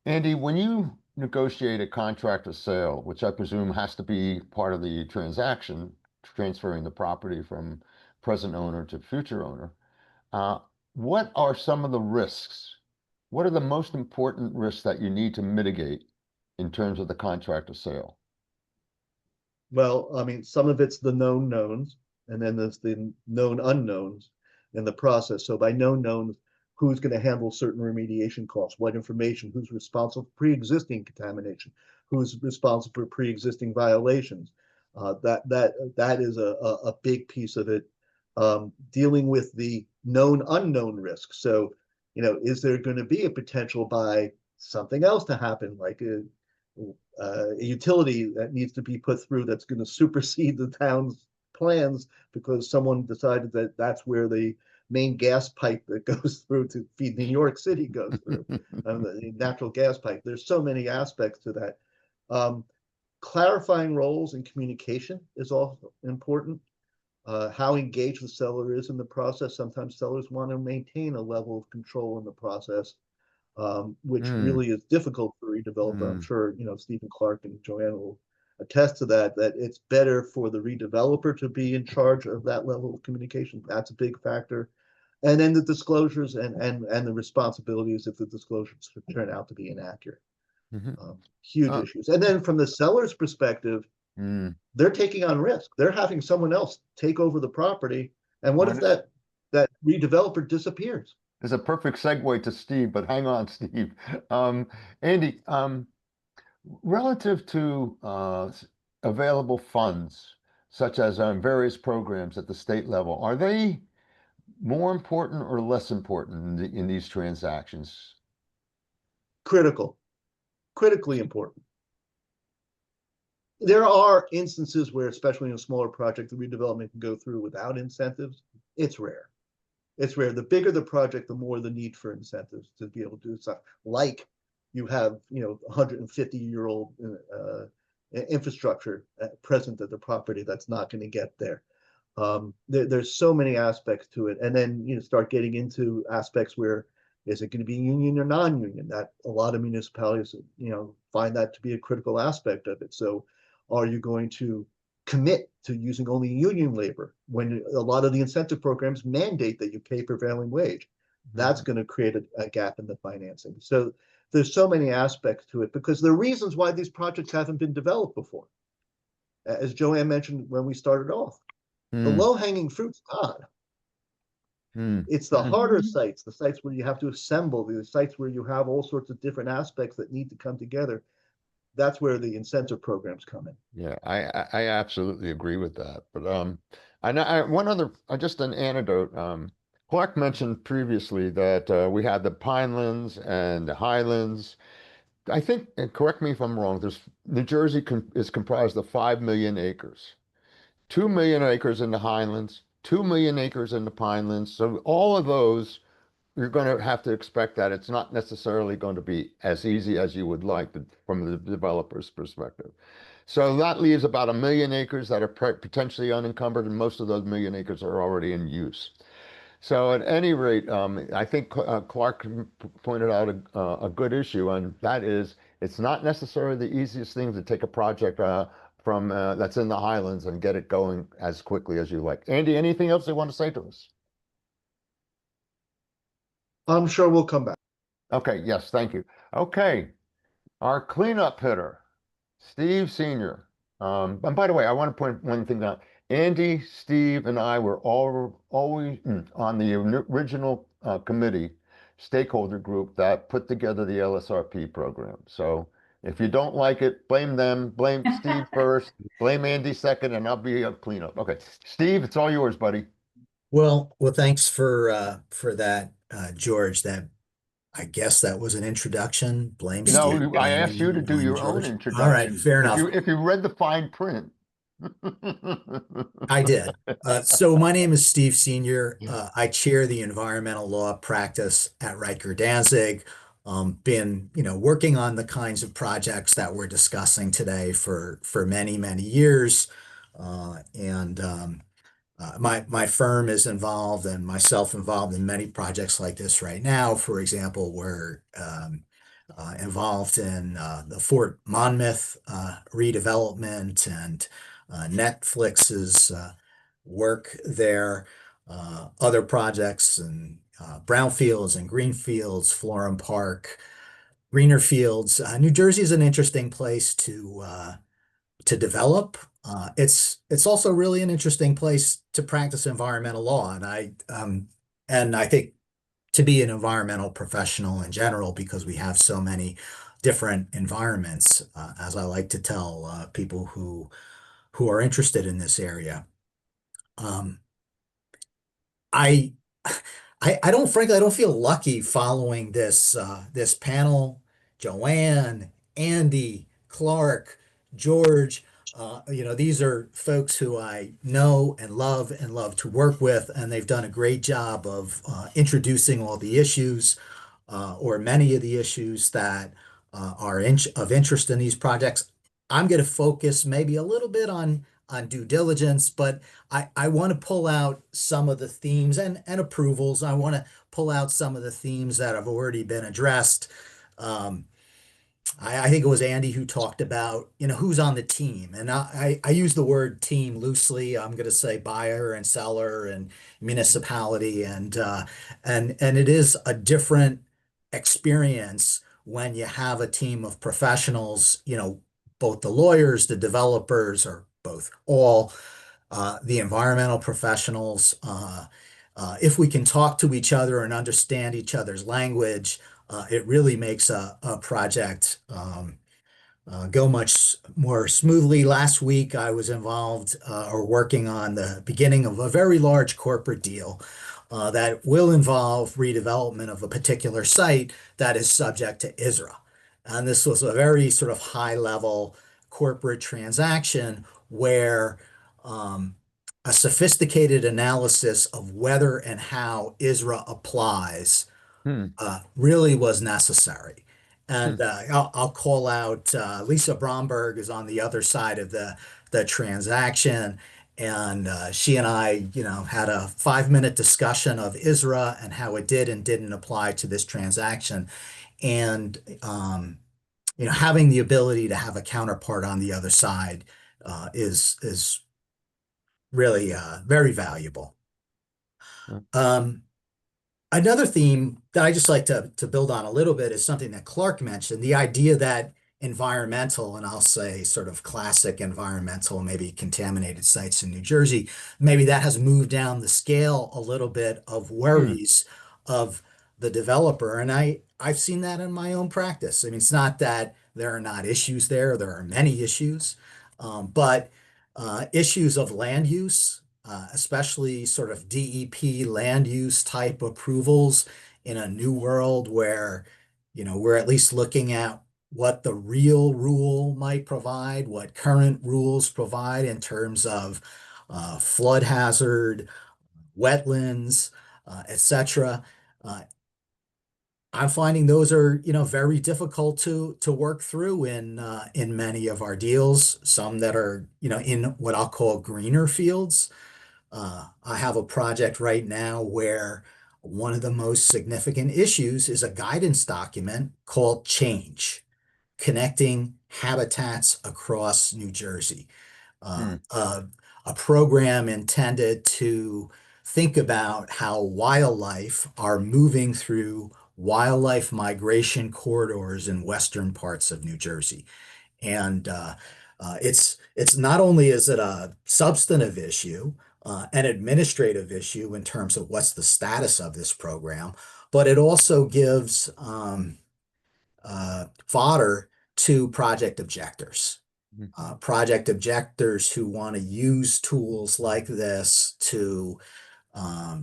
Andy, when you negotiate a contract of sale, which I presume has to be part of the transaction, transferring the property from present owner to future owner, what are some of the risks? What are the most important risks that you need to mitigate in terms of the contract of sale? Well, I mean, some of it's the known knowns, and then there's the known unknowns in the process. So by known knowns, who's going to handle certain remediation costs, what information, who's responsible for pre-existing contamination, who's responsible for pre-existing violations. That is a big piece of it. Dealing with the known unknown risks. So, is there going to be a potential by something else to happen, like a utility that needs to be put through that's going to supersede the town's plans because someone decided that that's where the main gas pipe that goes through to feed New York City goes through, the natural gas pipe. There's so many aspects to that. Clarifying roles and communication is also important. How engaged the seller is in the process. Sometimes sellers want to maintain a level of control in the process, which really is difficult for a redeveloper. I'm sure, Stephen Clark and Joanne will attest to that it's better for the redeveloper to be in charge of that level of communication. That's a big factor. And then the disclosures and the responsibilities if the disclosures turn out to be inaccurate. Huge Uh, issues. And then from the seller's perspective, mm, they're taking on risk. They're having someone else take over the property. And what if Well, that redeveloper disappears? It's a perfect segue to Steve, but hang on, Steve. Andy, relative to available funds, such as various programs at the state level, are they more important or less important in these transactions? Critically important. There are instances where, especially in a smaller project, the redevelopment can go through without incentives. It's rare. It's rare. The bigger the project, the more the need for incentives to be able to do stuff. Like you have, 150-year-old infrastructure present at the property that's not going to get there. There's so many aspects to it, and then start getting into aspects where is it going to be union or non-union? That a lot of municipalities find that to be a critical aspect of it. So, are you going to commit to using only union labor when a lot of the incentive programs mandate that you pay prevailing wage? That's going to create a gap in the financing. So there's so many aspects to it because there are reasons why these projects haven't been developed before. As Joanne mentioned when we started off, the low-hanging fruit's gone. It's the harder sites, the sites where you have to assemble, the sites where you have all sorts of different aspects that need to come together. That's where the incentive programs come in. Yeah, I absolutely agree with that. But one other just an anecdote. Clark mentioned previously that we had the Pinelands and the Highlands. I think, and correct me if I'm wrong, New Jersey is comprised of 5 million acres. 2 million acres in the Highlands, 2 million acres in the Pinelands. So all of those, you're going to have to expect that it's not necessarily going to be as easy as you would like from the developer's perspective. So that leaves about 1 million acres that are potentially unencumbered, and most of those 1 million acres are already in use. So at any rate, I think Clark pointed out a good issue, and that is it's not necessarily the easiest thing to take a project from that's in the Highlands and get it going as quickly as you like. Andy, anything else you want to say to us? I'm sure we'll come back. Okay, yes, thank you. Okay, our cleanup hitter, Steve Sr. And by the way, I want to point one thing out. Andy, Steve, and I were always on the original committee, stakeholder group that put together the LSRP program. So if you don't like it, blame them, blame Steve first, blame Andy second, and I'll be a cleanup. Okay, Steve, it's all yours, buddy. Well, thanks for that, George. That I guess that was an introduction. Blame Steve. No, I asked you to do blame your George. own introduction. All right, fair enough. If you read the fine print. I did. So my name is Steve Sr. I chair the environmental law practice at Riker Danzig. Been, working on the kinds of projects that we're discussing today for many, many years. My firm is involved and myself involved in many projects like this right now. For example, we're involved in the Fort Monmouth redevelopment and Netflix's work there, other projects and brownfields and greenfields, Florham Park, greener fields. New Jersey is an interesting place to develop. It's also really an interesting place to practice environmental law, and I think to be an environmental professional in general, because we have so many different environments, as I like to tell people who are interested in this area. I frankly, I don't feel lucky following this panel. Joanne, Andy, Clark, George, these are folks who I know and love to work with, and they've done a great job of introducing all the issues or many of the issues that are of interest in these projects. I'm going to focus maybe a little bit on due diligence, but I want to pull out some of the themes and approvals. I want to pull out some of the themes that have already been addressed. I think it was Andy who talked about, who's on the team. And I use the word team loosely. I'm going to say buyer and seller and municipality. And it is a different experience when you have a team of professionals, both the lawyers, the developers, or both all, the environmental professionals, if we can talk to each other and understand each other's language, it really makes a project go much more smoothly. Last week, I was involved or working on the beginning of a very large corporate deal that will involve redevelopment of a particular site that is subject to ISRA. And this was a very sort of high level corporate transaction where a sophisticated analysis of whether and how ISRA applies Hmm. really was necessary. Hmm. And I'll call out Lisa Bromberg is on the other side of the transaction. And she and I, had a 5-minute discussion of ISRA and how it did and didn't apply to this transaction. And, having the ability to have a counterpart on the other side is really very valuable. Yeah. Another theme that I just like to build on a little bit is something that Clark mentioned, the idea that environmental, and I'll say sort of classic environmental, maybe contaminated sites in New Jersey, maybe that has moved down the scale a little bit of worries of the developer. And I've seen that in my own practice. I mean, it's not that there are not issues there are many issues, but issues of land use, especially sort of DEP land use type approvals in a new world where, we're at least looking at what the real rule might provide, what current rules provide in terms of flood hazard, wetlands, etc. I'm finding those are, very difficult to work through in many of our deals. Some that are, in what I'll call greener fields. I have a project right now where one of the most significant issues is a guidance document called Change, Connecting Habitats Across New Jersey. Hmm. A program intended to think about how wildlife are moving through wildlife migration corridors in western parts of New Jersey. And it's not only is it a substantive issue, an administrative issue in terms of what's the status of this program, but it also gives fodder to project objectors. Project objectors who want to use tools like this to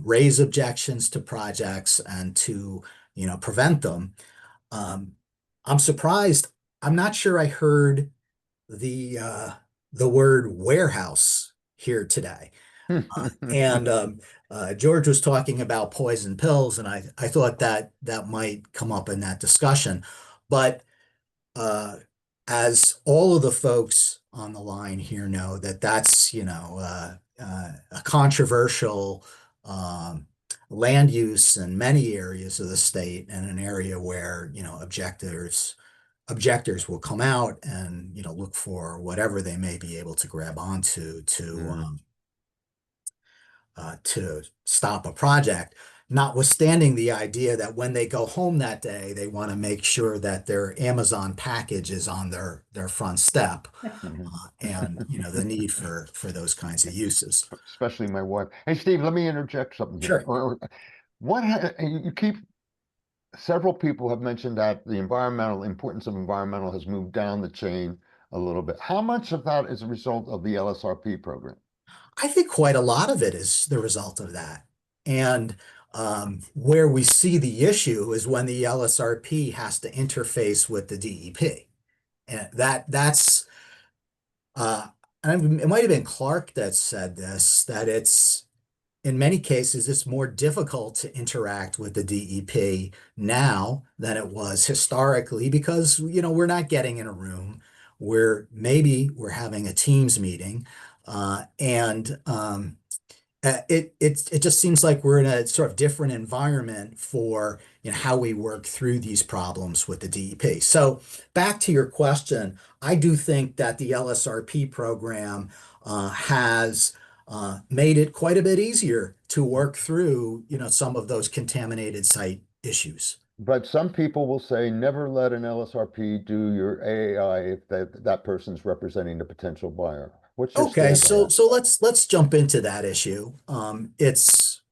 raise objections to projects and to, prevent them. I'm surprised. I'm not sure I heard the word warehouse here today. And George was talking about poison pills, and I thought that might come up in that discussion. But as all of the folks on the line here know, that's a controversial land use in many areas of the state, and an area where objectors will come out and look for whatever they may be able to grab onto to stop a project, notwithstanding the idea that when they go home that day, they want to make sure that their Amazon package is on their front step, and the need for those kinds of uses. Especially my wife. Hey, Steve, let me interject something here. Sure. Several people have mentioned that the importance of environmental has moved down the chain a little bit. How much of that is a result of the LSRP program? I think quite a lot of it is the result of that. And where we see the issue is when the LSRP has to interface with the DEP. And that's it might have been Clark that said this, that in many cases, it's more difficult to interact with the DEP now than it was historically, because, we're not getting in a room where maybe we're having a Teams meeting. And it just seems like we're in a sort of different environment for how we work through these problems with the DEP. So back to your question, I do think that the LSRP program has made it quite a bit easier to work through some of those contaminated site issues. But some people will say never let an LSRP do your AAI if that person's representing the potential buyer. What's your Okay, stand on so let's jump into that issue. It's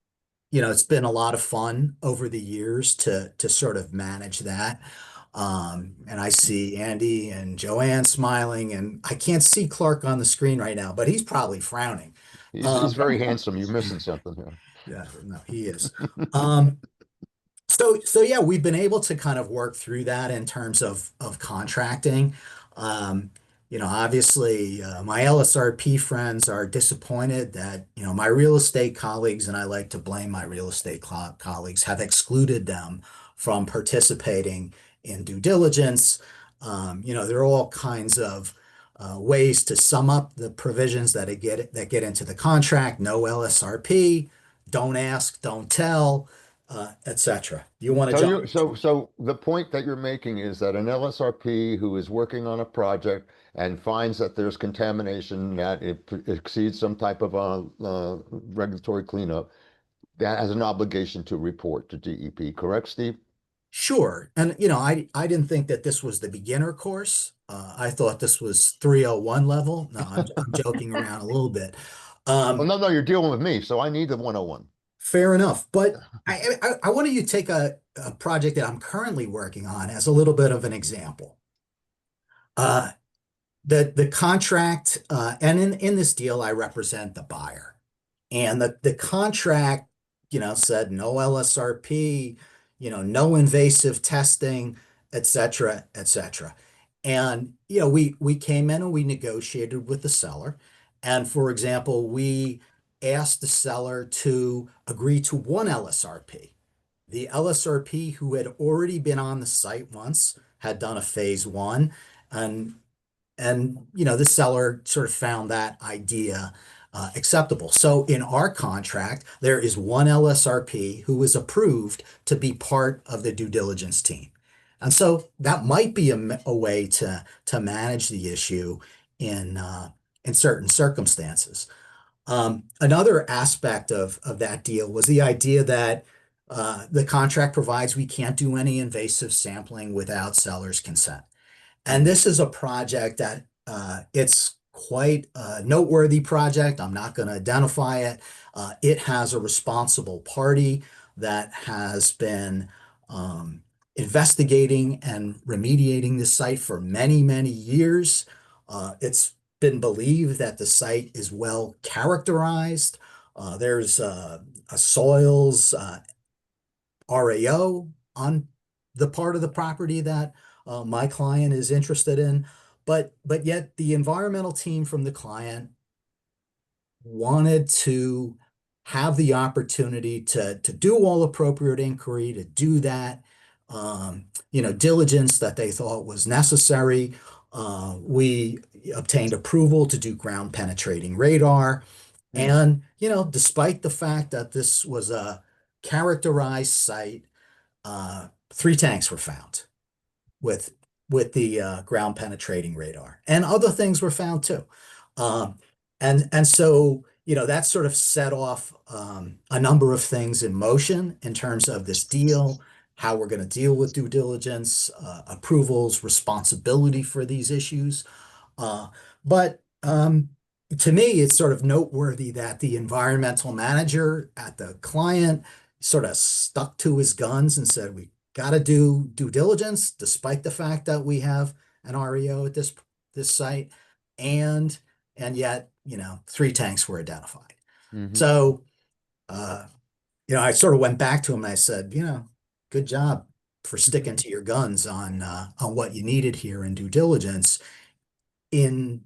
it's been a lot of fun over the years to sort of manage that. And I see Andy and Joanne smiling, and I can't see Clark on the screen right now, but he's probably frowning. that? He's Um, very handsome. You're missing something here. yeah, no, he is. Um, so yeah, we've been able to kind of work through that in terms of contracting. Um, obviously, my LSRP friends are disappointed that, my real estate colleagues, and I like to blame my real estate colleagues, have excluded them from participating in due diligence. There are all kinds of ways to sum up the provisions that get into the contract. No LSRP, don't ask, don't tell, etc. You want to So jump? so the point that you're making is that an LSRP who is working on a project and finds that there's contamination, that it exceeds some type of regulatory cleanup, that has an obligation to report to DEP, correct, Steve? Sure. And I didn't think that this was the beginner course. I thought this was 301 level. No, I'm joking around a little bit. Well, Um, no, you're dealing with me, so I need the 101. Fair enough. But I wanted you to take a project that I'm currently working on as a little bit of an example. Uh, the contract, and in this deal, I represent the buyer. And the contract, said no LSRP, no invasive testing, et cetera, et cetera. And, we came in and we negotiated with the seller. And for example, we asked the seller to agree to one LSRP. The LSRP who had already been on the site once had done a phase one, and the seller sort of found that idea acceptable. So in our contract, there is one LSRP who is approved to be part of the due diligence team. And so that might be a way to manage the issue in certain circumstances. Another aspect of that deal was the idea that the contract provides we can't do any invasive sampling without seller's consent. And this is a project that it's quite a noteworthy project. I'm not going to identify it. It has a responsible party that has been investigating and remediating the site for many, many years. It's been believed that the site is well characterized. There's a soils RAO on the part of the property that my client is interested in, but yet the environmental team from the client wanted to have the opportunity to do all appropriate inquiry, to do that diligence that they thought was necessary. We obtained approval to do ground penetrating radar. And, despite the fact that this was a characterized site, 3 tanks were found with the ground penetrating radar, and other things were found too. And so that sort of set off a number of things in motion in terms of this deal, how we're going to deal with due diligence, approvals, responsibility for these issues. But to me, it's sort of noteworthy that the environmental manager at the client sort of stuck to his guns and said, we got to do due diligence, despite the fact that we have an REO at this site, and yet 3 tanks were identified. Mhm. So I sort of went back to him and I said, good job for sticking to your guns on what you needed here in due diligence, in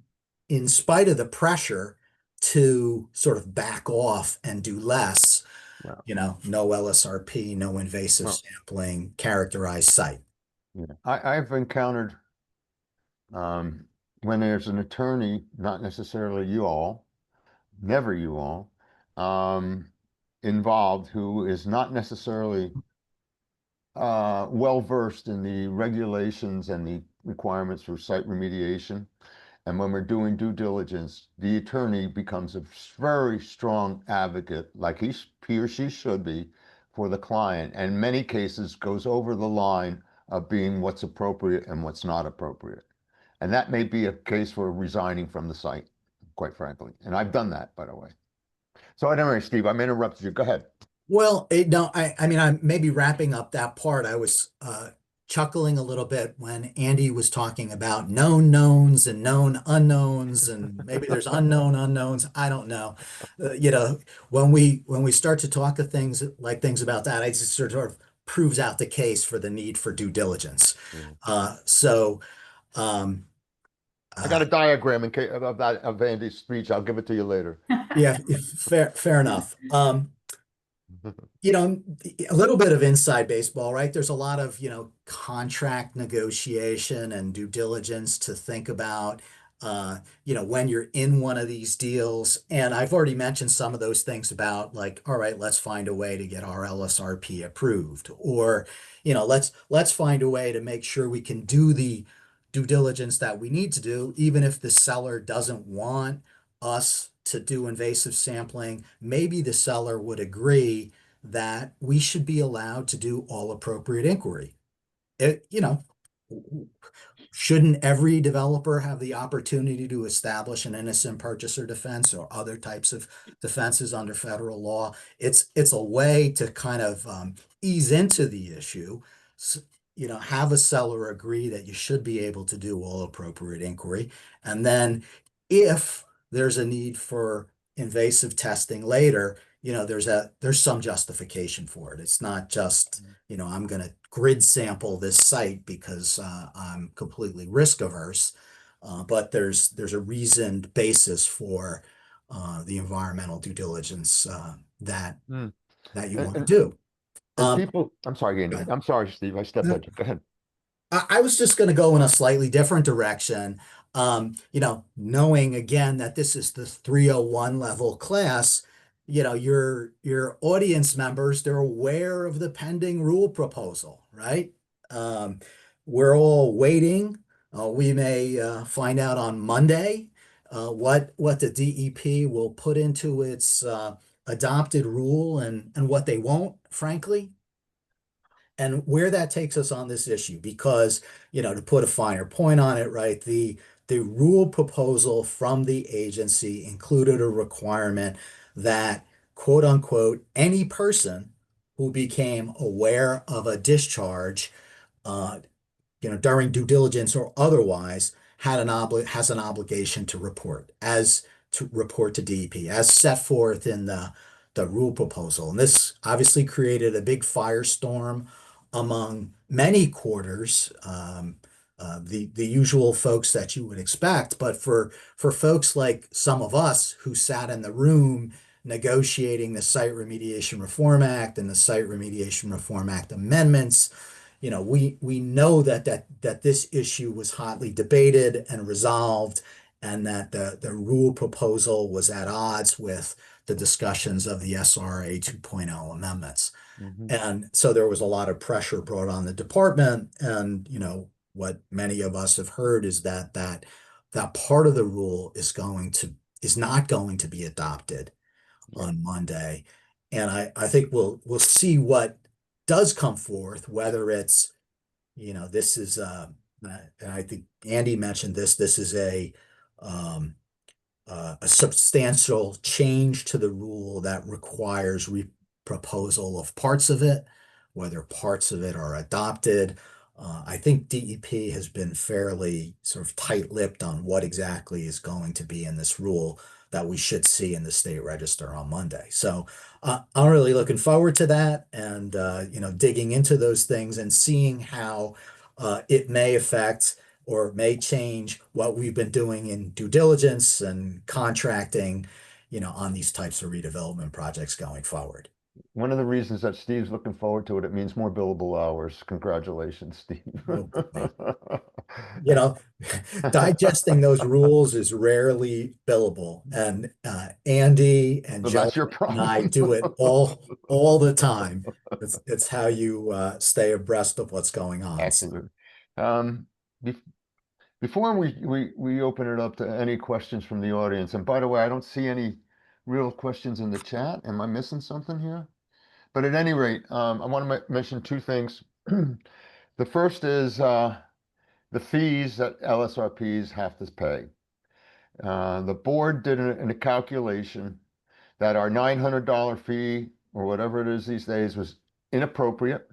spite of the pressure to sort of back off and do less. Wow. No LSRP, no invasive Well, sampling, characterized site. yeah. I've encountered when there's an attorney, not necessarily you all, never you all, involved, who is not necessarily well versed in the regulations and the requirements for site remediation. And when we're doing due diligence, the attorney becomes a very strong advocate, like he or she should be, for the client, and in many cases goes over the line of being what's appropriate and what's not appropriate. And that may be a case for resigning from the site, quite frankly. And I've done that, by the way. So anyway, Steve, I'm interrupting you. Go ahead. Well, no, I mean, I'm maybe wrapping up that part. I was chuckling a little bit when Andy was talking about known knowns and known unknowns, and maybe there's unknown unknowns. I don't know. You know, when we start to talk of things about that, I just sort of proves out the case for the need for due diligence. So. I got a diagram in case of Andy's speech. I'll give it to you later. Yeah, fair enough. You know, a little bit of inside baseball, right? There's a lot of, contract negotiation and due diligence to think about, when you're in one of these deals. And I've already mentioned some of those things about like, all right, let's find a way to get our LSRP approved, or, let's find a way to make sure we can do the due diligence that we need to do, even if the seller doesn't want us to do invasive sampling. Maybe the seller would agree that we should be allowed to do all appropriate inquiry. Shouldn't every developer have the opportunity to establish an innocent purchaser defense or other types of defenses under federal law? It's a way to kind of ease into the issue. Have a seller agree that you should be able to do all appropriate inquiry. And then if there's a need for invasive testing later, there's some justification for it. It's not just, I'm going to grid sample this site because I'm completely risk averse, but there's a reasoned basis for the environmental due diligence that you want to do. I'm sorry, Andy. I'm sorry, Steve. I stepped at you. Go ahead. I was just going to go in a slightly different direction. Knowing again that this is the 301 level class, your audience members, they're aware of the pending rule proposal, right? We're all waiting. We may find out on Monday what the DEP will put into its adopted rule and what they won't, frankly. And where that takes us on this issue, because, to put a finer point on it, right, the rule proposal from the agency included a requirement that, quote unquote, any person who became aware of a discharge, during due diligence or otherwise, has an obligation to report to DEP as set forth in the rule proposal. And this obviously created a big firestorm among many quarters, the usual folks that you would expect, but for folks like some of us who sat in the room negotiating the Site Remediation Reform Act and the Site Remediation Reform Act amendments, we know that this issue was hotly debated and resolved, and that the rule proposal was at odds with the discussions of the ISRA 2.0 amendments. And so there was a lot of pressure brought on the department. And, what many of us have heard is that part of the rule is not going to be adopted on Monday. And I think we'll see what does come forth, whether it's, this is, and I think Andy mentioned this is a substantial change to the rule that requires proposal of parts of it, whether parts of it are adopted. I think DEP has been fairly sort of tight-lipped on what exactly is going to be in this rule that we should see in the state register on Monday. So I'm really looking forward to that, and digging into those things and seeing how it may affect or may change what we've been doing in due diligence and contracting, on these types of redevelopment projects going forward. One of the reasons that Steve's looking forward to it, it means more billable hours. Congratulations, Steve. Digesting those rules is rarely billable, and Andy and So Joe that's your and I problem. do it all the time. It's how you stay abreast of what's going on. Absolutely. Before we open it up to any questions from the audience, and by the way, I don't see any real questions in the chat. Am I missing something here? But at any rate, I want to mention two things. The first is the fees that LSRPs have to pay. The board did a calculation that our $900 fee, or whatever it is these days, was inappropriate.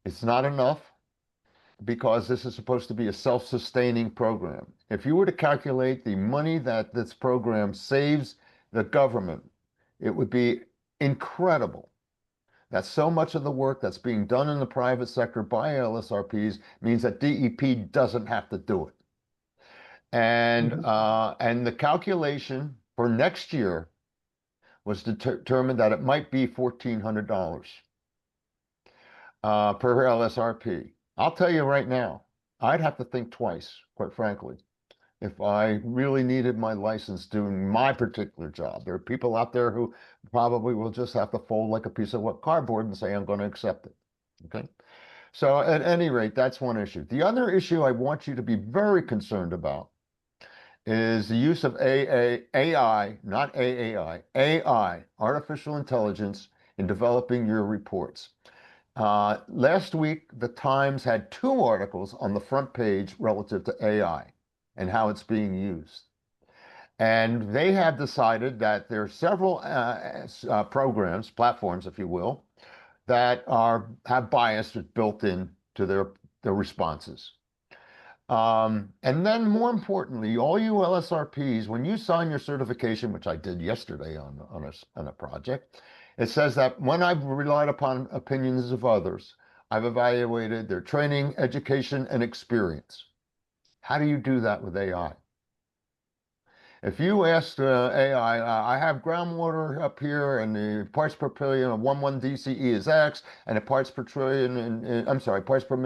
It's not enough because this is supposed to be a self-sustaining program. If you were to calculate the money that this program saves the government, it would be incredible. That so much of the work that's being done in the private sector by LSRPs means that DEP doesn't have to do it. And and the calculation for next year was determined that it might be $1,400 per LSRP. I'll tell you right now, I'd have to think twice, quite frankly, if I really needed my license doing my particular job. There are people out there who probably will just have to fold like a piece of cardboard and say, I'm going to accept it. Okay. So at any rate, that's one issue. The other issue I want you to be very concerned about is the use of AI, not AAI, AI, artificial intelligence, in developing your reports. Last week, the Times had 2 articles on the front page relative to AI and how it's being used. And they have decided that there are several platforms, if you will, that have bias built in to their responses. And then more importantly, all you LSRPs, when you sign your certification, which I did yesterday on a project, it says that when I've relied upon opinions of others, I've evaluated their training, education, and experience. How do you do that with AI? If you asked AI, I have groundwater up here and the parts per billion of 11 DCE is X, and the parts per trillion, parts per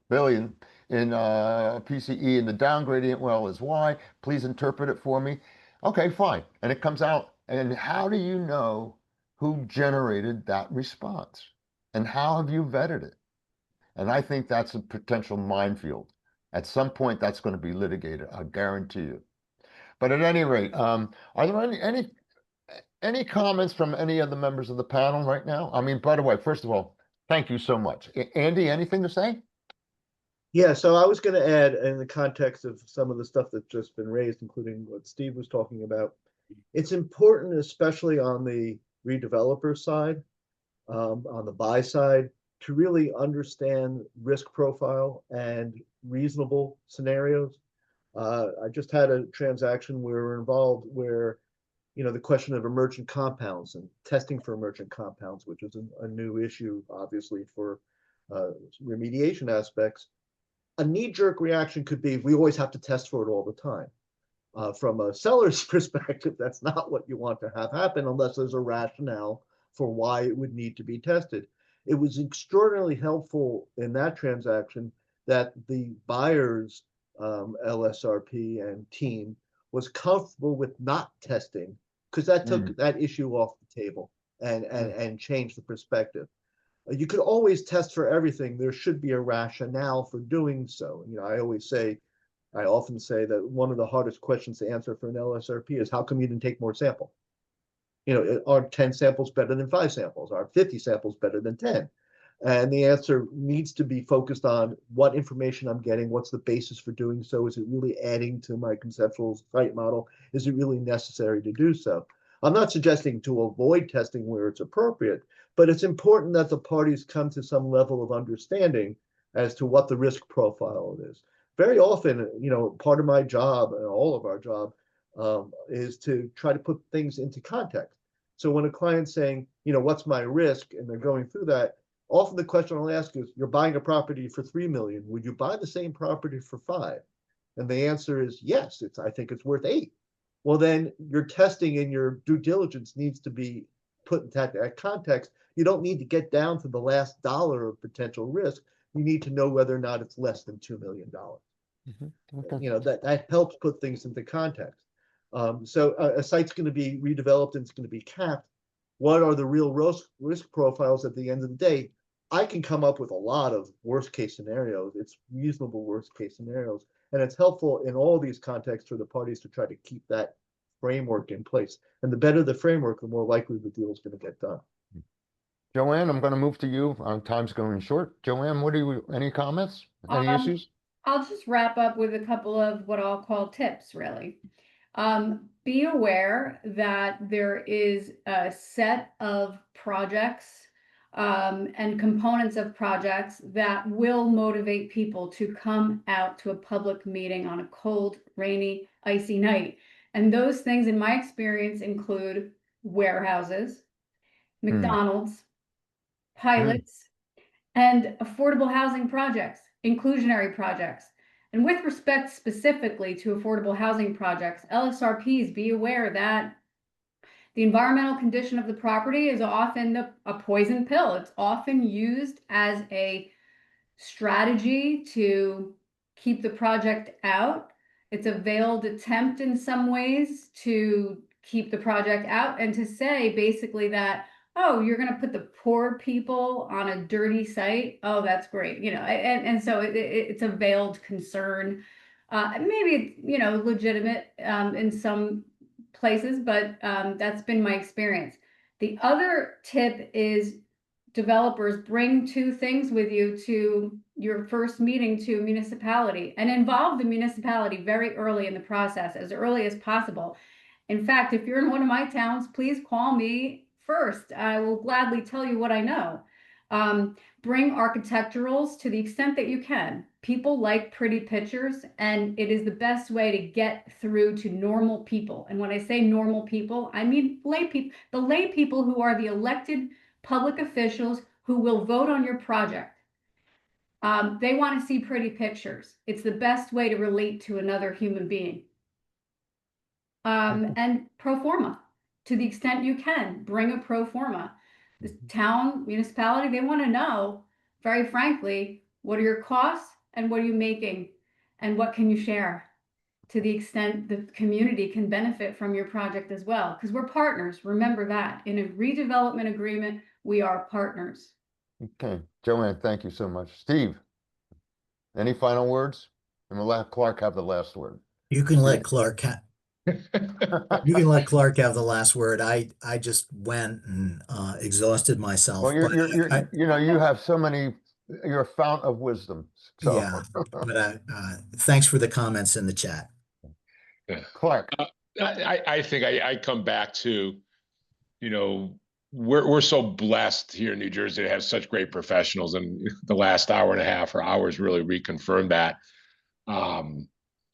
billion in PCE, and the down gradient well is Y, please interpret it for me. Okay, fine. And it comes out. And how do you know who generated that response? And how have you vetted it? And I think that's a potential minefield. At some point, that's going to be litigated, I guarantee you. But at any rate, are there any comments from any of the members of the panel right now? I mean, by the way, first of all, thank you so much. Andy, anything to say? Yeah, so I was going to add, in the context of some of the stuff that's just been raised, including what Steve was talking about, it's important, especially on the redeveloper side, on the buy side, to really understand risk profile and reasonable scenarios. I just had a transaction we were involved where, the question of emergent compounds and testing for emergent compounds, which is a new issue, obviously, for remediation aspects. A knee-jerk reaction could be, we always have to test for it all the time. From a seller's perspective, that's not what you want to have happen unless there's a rationale for why it would need to be tested. It was extraordinarily helpful in that transaction that the buyer's LSRP and team was comfortable with not testing, because that took that issue off the table and changed the perspective. You could always test for everything. There should be a rationale for doing so. I often say that one of the hardest questions to answer for an LSRP is, how come you didn't take more sample? Are 10 samples better than 5 samples? Are 50 samples better than 10? And the answer needs to be focused on what information I'm getting, what's the basis for doing so? Is it really adding to my conceptual site model? Is it really necessary to do so? I'm not suggesting to avoid testing where it's appropriate, but it's important that the parties come to some level of understanding as to what the risk profile is. Very often, part of my job and all of our job is to try to put things into context. So when a client's saying, what's my risk, and they're going through that, often the question I'll ask is, you're buying a property for $3 million. Would you buy the same property for $5 million? And the answer is yes. I think it's worth $8 million. Well, then your testing and your due diligence needs to be put in that context. You don't need to get down to the last dollar of potential risk. You need to know whether or not it's less than $2 million. Okay. That helps put things into context. So a site's going to be redeveloped and it's going to be capped. What are the real risk profiles at the end of the day? I can come up with a lot of worst case scenarios. It's reasonable worst case scenarios. And it's helpful in all these contexts for the parties to try to keep that framework in place. And the better the framework, the more likely the deal is going to get done. Joanne, I'm going to move to you. Time's going short. Joanne, any comments? Any Um, issues? I'll just wrap up with a couple of what I'll call tips, really. Be aware that there is a set of projects and components of projects that will motivate people to come out to a public meeting on a cold, rainy, icy night. And those things, in my experience, include warehouses, McDonald's, pilots, and affordable housing projects, inclusionary projects. And with respect specifically to affordable housing projects, LSRPs, be aware that the environmental condition of the property is often a poison pill. It's often used as a strategy to keep the project out. It's a veiled attempt in some ways to keep the project out and to say basically that, oh, you're going to put the poor people on a dirty site. Oh, that's great. And so it's a veiled concern. Maybe, legitimate in some places, but that's been my experience. The other tip is developers bring two things with you to your first meeting to a municipality and involve the municipality very early in the process, as early as possible. In fact, if you're in one of my towns, please call me first. I will gladly tell you what I know. Bring architecturals to the extent that you can. People like pretty pictures, and it is the best way to get through to normal people. And when I say normal people, I mean lay people, the lay people who are the elected public officials who will vote on your project. They want to see pretty pictures. It's the best way to relate to another human being. And pro forma, to the extent you can, bring a pro forma. The town, municipality, they want to know, very frankly, what are your costs and what are you making and what can you share, to the extent the community can benefit from your project as well, because we're partners. Remember that in a redevelopment agreement, we are partners. Okay, Joanne, thank you so much. Steve, any final words? And we'll let Clark have the last word. You can let Clark you can let Clark have the last word. I just went and exhausted myself. Well, But you have so many, you're a fount of wisdom. So. yeah, but thanks for the comments in the chat. Clark. I think I come back to, we're so blessed here in New Jersey to have such great professionals, and the last hour and a half or hours really reconfirmed that.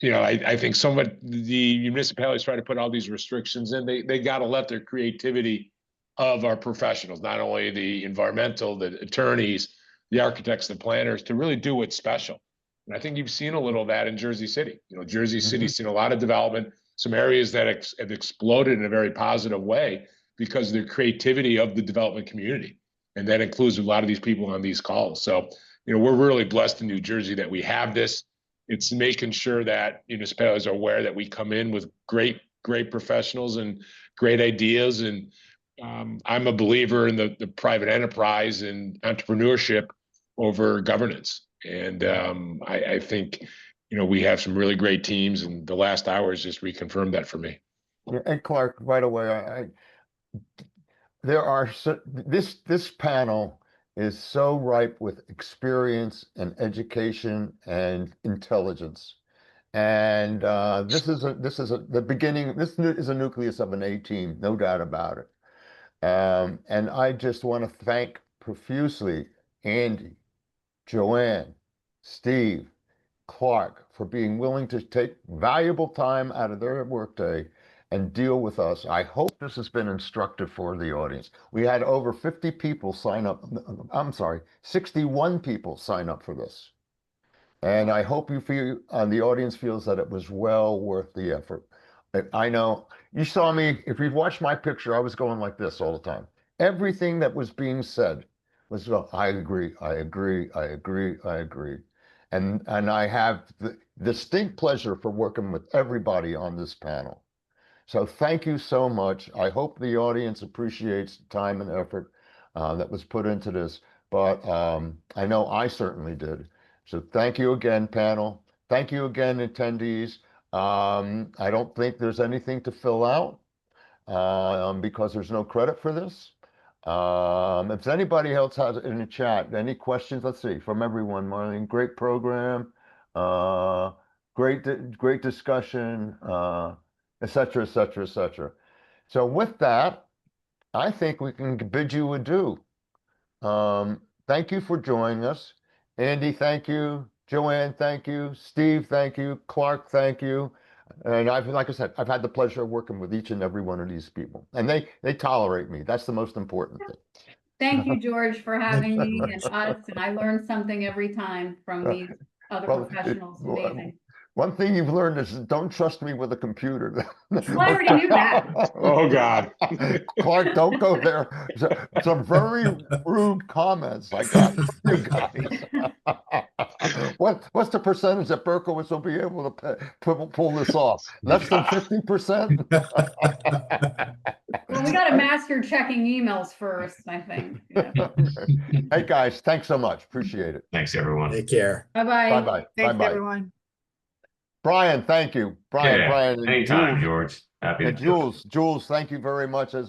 I think the municipalities try to put all these restrictions in. They got to let their creativity of our professionals, not only the environmental, the attorneys, the architects, the planners, to really do what's special. And I think you've seen a little of that in Jersey City. Jersey City's seen a lot of development, some areas that have exploded in a very positive way because of the creativity of the development community. And that includes a lot of these people on these calls. So, we're really blessed in New Jersey that we have this. It's making sure that municipalities are aware that we come in with great professionals and great ideas. And I'm a believer in the private enterprise and entrepreneurship over governance. And I think, we have some really great teams, and the last hour has just reconfirmed that for me. Yeah, and Clark, right away, this panel is so ripe with experience and education and intelligence. And this is the beginning. This is a nucleus of an A team, no doubt about it. And I just want to thank profusely Andy, Joanne, Steve, Clark for being willing to take valuable time out of their workday and deal with us. I hope this has been instructive for the audience. We had over 50 people sign up. I'm sorry, 61 people sign up for this. And I hope the audience feels that it was well worth the effort. And I know you saw me, if you've watched my picture, I was going like this all the time. Everything that was being said was, well, I agree, I agree, I agree, I agree. And I have the distinct pleasure for working with everybody on this panel. So thank you so much. I hope the audience appreciates the time and effort that was put into this, but I know I certainly did. So thank you again, panel. Thank you again, attendees. I don't think there's anything to fill out because there's no credit for this. If anybody else has in the chat, any questions, let's see, from everyone, Marlene, great program, great discussion, et cetera, et cetera, et cetera. So with that, I think we can bid you adieu. Thank you for joining us. Andy, thank you. Joanne, thank you. Steve, thank you. Clark, thank you. And like I said, I've had the pleasure of working with each and every one of these people, and they tolerate me. That's the most important thing. Thank you, George, for having me and us, and I learn something every time from these other Well, professionals. Amazing. One thing you've learned is don't trust me with a computer. Well, I already knew that. Oh, God. Clark, don't go there. Some very rude comments I got from you guys. What's the percentage that Berkowitz will be able to pull this off? Less than 50%? Well, we got to master checking emails first, I think. Yeah. Hey, guys, thanks so much. Appreciate it. Thanks, everyone. Take care. Bye-bye. Bye-bye. Thanks, Bye-bye. everyone. Brian, thank you. Brian, Yeah, Brian, and anytime, Jules, George. Happy to and do it. Jules, thank you very much as